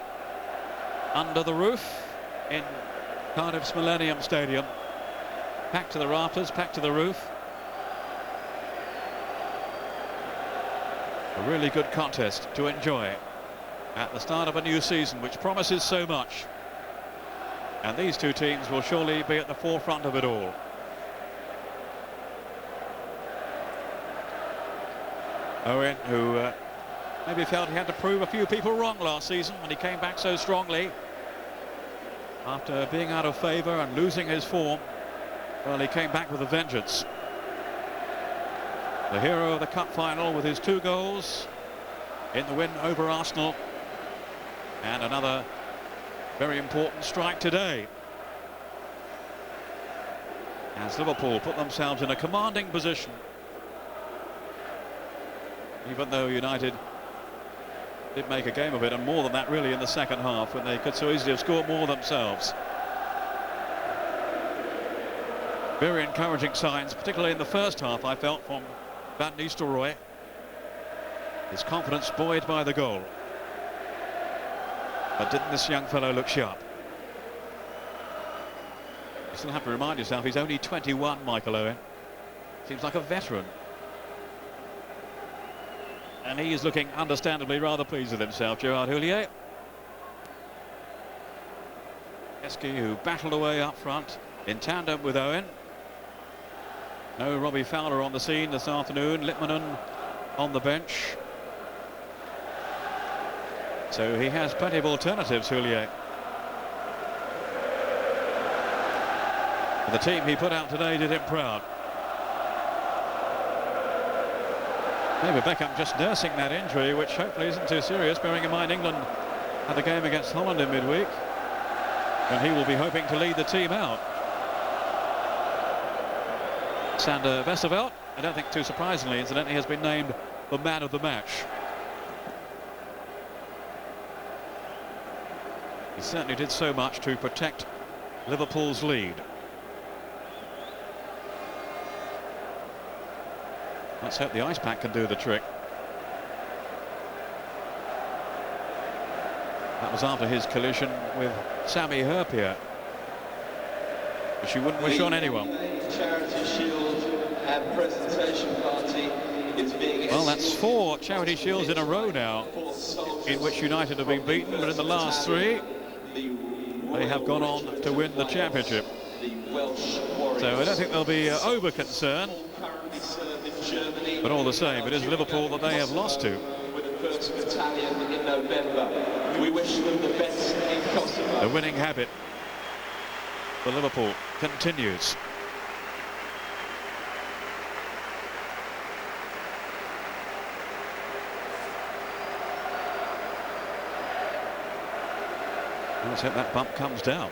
under the roof in Cardiff's Millennium Stadium. Packed to the rafters, packed to the roof. A really good contest to enjoy at the start of a new season, which promises so much. And these two teams will surely be at the forefront of it all. Owen, who maybe felt he had to prove a few people wrong last season when he came back so strongly after being out of favour and losing his form. Well, he came back with a vengeance. The hero of the cup final with his 2 goals in the win over Arsenal, and another very important strike today as Liverpool put themselves in a commanding position, even though United did make a game of it, and more than that really in the second half, when they could so easily have scored more themselves. Very encouraging signs, particularly in the first half, I felt, from Van Nistelrooy. His confidence buoyed by the goal. But didn't this young fellow look sharp? You still have to remind yourself he's only 21, Michael Owen. Seems like a veteran. And he is looking understandably rather pleased with himself, Gerard Houllier. Eski, who battled away up front in tandem with Owen. No Robbie Fowler on the scene this afternoon. Litmanen on the bench. So he has plenty of alternatives, Houllier. And the team he put out today did him proud. Maybe Beckham just nursing that injury, which hopefully isn't too serious, bearing in mind England had the game against Holland in midweek, and he will be hoping to lead the team out. Sander Westerveld, I don't think too surprisingly, incidentally, has been named the man of the match. He certainly did so much to protect Liverpool's lead. Let's hope the ice pack can do the trick. That was after his collision with Sami Hyypiä, which you wouldn't wish on anyone. Charity Shield and presentation party is being. Well, that's 4 Charity Shields in a row now in which United have been beaten, but in the last 3 they have gone on to win the championship. So I don't think they'll be over concerned, but all the same, it is Liverpool that they have lost to. With the 1st Battalion in November. We wish them the best in Kosovo. The winning habit for Liverpool continues. Let's hope that bump comes down.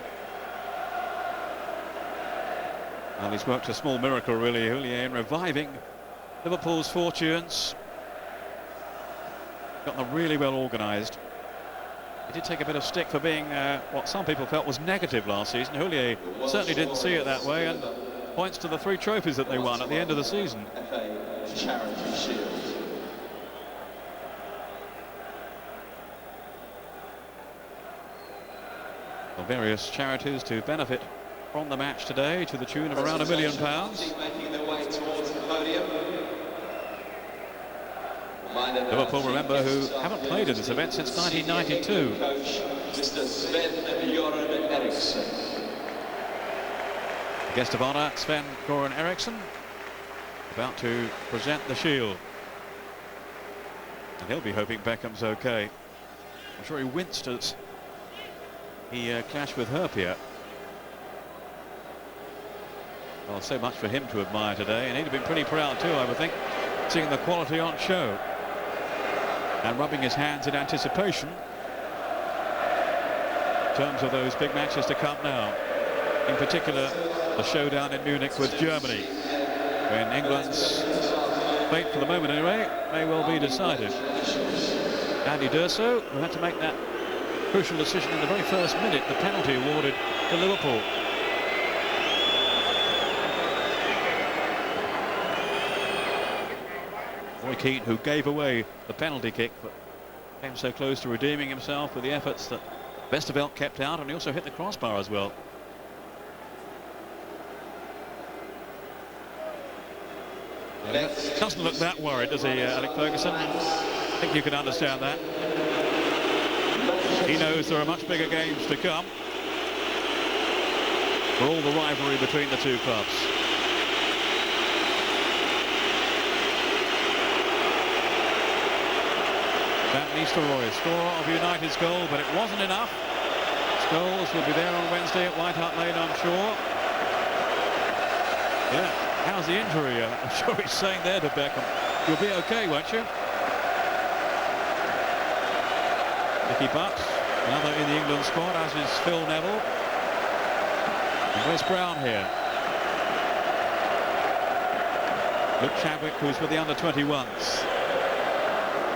Well, he's worked a small miracle, really, Houllier, in reviving Liverpool's fortunes. Got them really well organised. He did take a bit of stick for being what some people felt was negative last season. Houllier certainly didn't see it that way, and points to the 3 trophies that they won at the end of the season. Charity Shield. Well, various charities to benefit from the match today to the tune of around £1 million. Making their way towards the podium. Liverpool, remember, who haven't played in this event since 1992. Coach, Mr. Sven-Göran Eriksson. Guest of honour, Sven-Göran Eriksson, about to present the shield. And he'll be hoping Beckham's okay. I'm sure he winced as he clashed with Herpia. Well, so much for him to admire today, and he'd have been pretty proud too, I would think, seeing the quality on show and rubbing his hands in anticipation in terms of those big matches to come now. In particular, the showdown in Munich with Germany, when England's fate, for the moment anyway, may well be decided. Andy D'Urso, who had to make that crucial decision in the very first minute, the penalty awarded to Liverpool. Roy Keane, who gave away the penalty kick, but came so close to redeeming himself with the efforts that Westerveld kept out, and he also hit the crossbar as well. Doesn't look that worried, does he, Alec Ferguson? I think you can understand that. He knows there are much bigger games to come for all the rivalry between the two clubs. Van Nistelrooy, scorer of United's goal, but it wasn't enough. Scholes will be there on Wednesday at White Hart Lane, I'm sure. Yeah, how's the injury? I'm sure he's saying there to Beckham, you'll be okay, won't you? Nicky Butt, another in the England squad, as is Phil Neville. And Wes Brown here. Luke Chadwick, who's with the under-21s.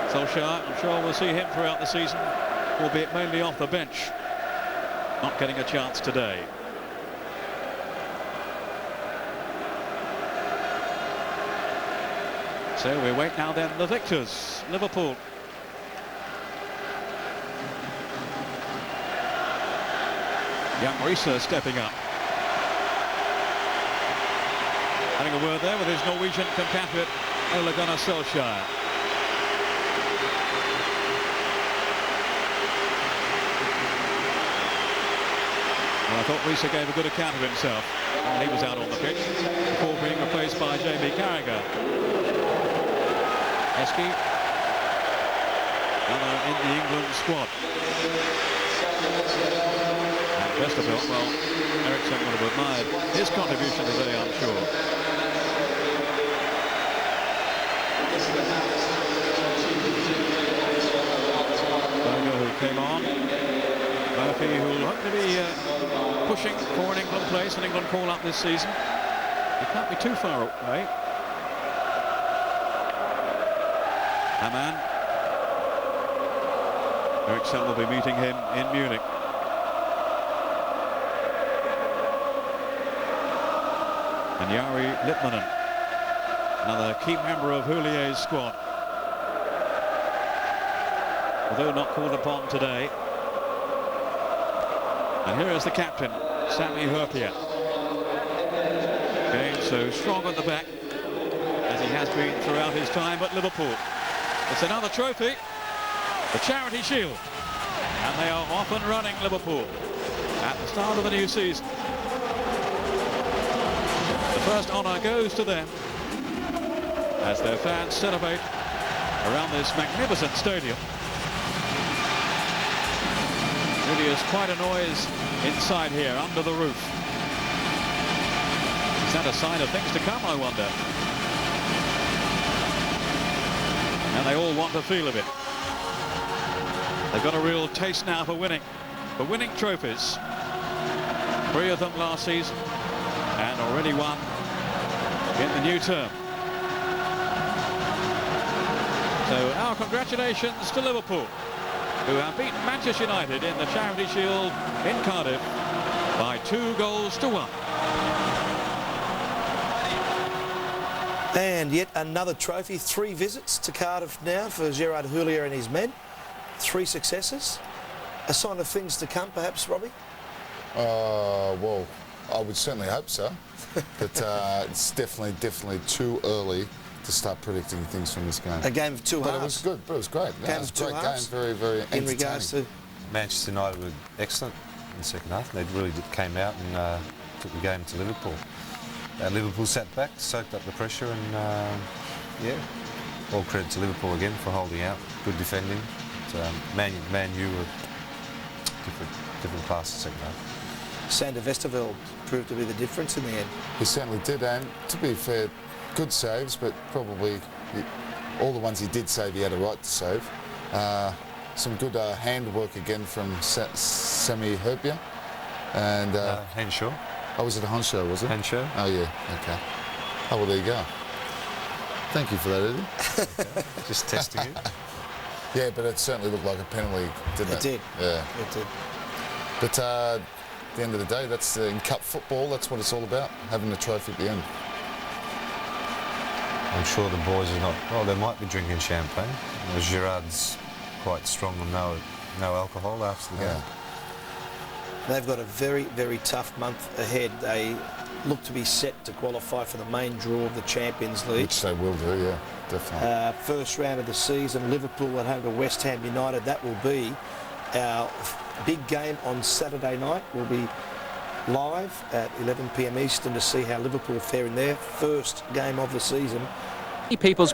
Solskjaer, I'm sure we'll see him throughout the season, albeit mainly off the bench. Not getting a chance today. So we wait now then the victors, Liverpool. Young Risa stepping up. Having a word there with his Norwegian compatriot Ole Gunnar Solskjaer. Well, I thought Risa gave a good account of himself when he was out on the pitch before being replaced by Jamie Carragher. Eski, another in the England squad. And Westerveld, well, Eriksson would have admired his contribution today, I'm sure. Berger, who came on. Murphy, who will hope to be pushing for an England place, an England call-up this season. He can't be too far away. Hamann. Eriksson will be meeting him in Munich. And Jari Litmanen, another key member of Houlier's squad, although not called upon today. And here is the captain, Sami Hyypiä. Again, so strong at the back, as he has been throughout his time at Liverpool. It's another trophy, the Charity Shield. And they are off and running, Liverpool, at the start of the new season. The first honour goes to them as their fans celebrate around this magnificent stadium. Really is quite a noise inside here, under the roof. Is that a sign of things to come, I wonder? And they all want a feel of it. They've got a real taste now for winning trophies. 3 of them last season, and already one in the new term. So our congratulations to Liverpool, who have beaten Manchester United in the Charity Shield in Cardiff by 2-1. And yet another trophy, 3 visits to Cardiff now for Gerard Houllier and his men. 3 successes. A sign of things to come, perhaps, Robbie? Well, I would certainly hope so. But it's definitely too early to start predicting things from this game. A game of 2 halves. But it was good, but it was great. Yeah, it was a great game, very, very entertaining. In regards to Manchester United were excellent in the second half. They really came out and took the game to Liverpool. Liverpool sat back, soaked up the pressure, and yeah, all credit to Liverpool again for holding out. Good defending, Man U were different class in second half. Sander Westerveld proved to be the difference in the end. He certainly did, and to be fair, good saves, but probably all the ones he did save, he had a right to save. Some good handwork again from Sami Herbia. And Henshaw. Oh, was it a Henshaw, was it? Henshaw. Oh, yeah, okay. Oh, well, there you go. Thank you for that, Eddie. Okay. Just testing it. Yeah, but it certainly looked like a penalty, didn't it? It did. Yeah. It did. But at the end of the day, that's in cup football, that's what it's all about, having the trophy at the end. I'm sure the boys are not, well, they might be drinking champagne. Gerard's quite strong on no alcohol after the game. Yeah. They've got a very, very tough month ahead. They look to be set to qualify for the main draw of the Champions League. Which they will do, yeah, definitely. First round of the season, Liverpool at home to West Ham United. That will be our big game on Saturday night. We'll be live at 11 p.m. Eastern to see how Liverpool fare in their first game of the season. People's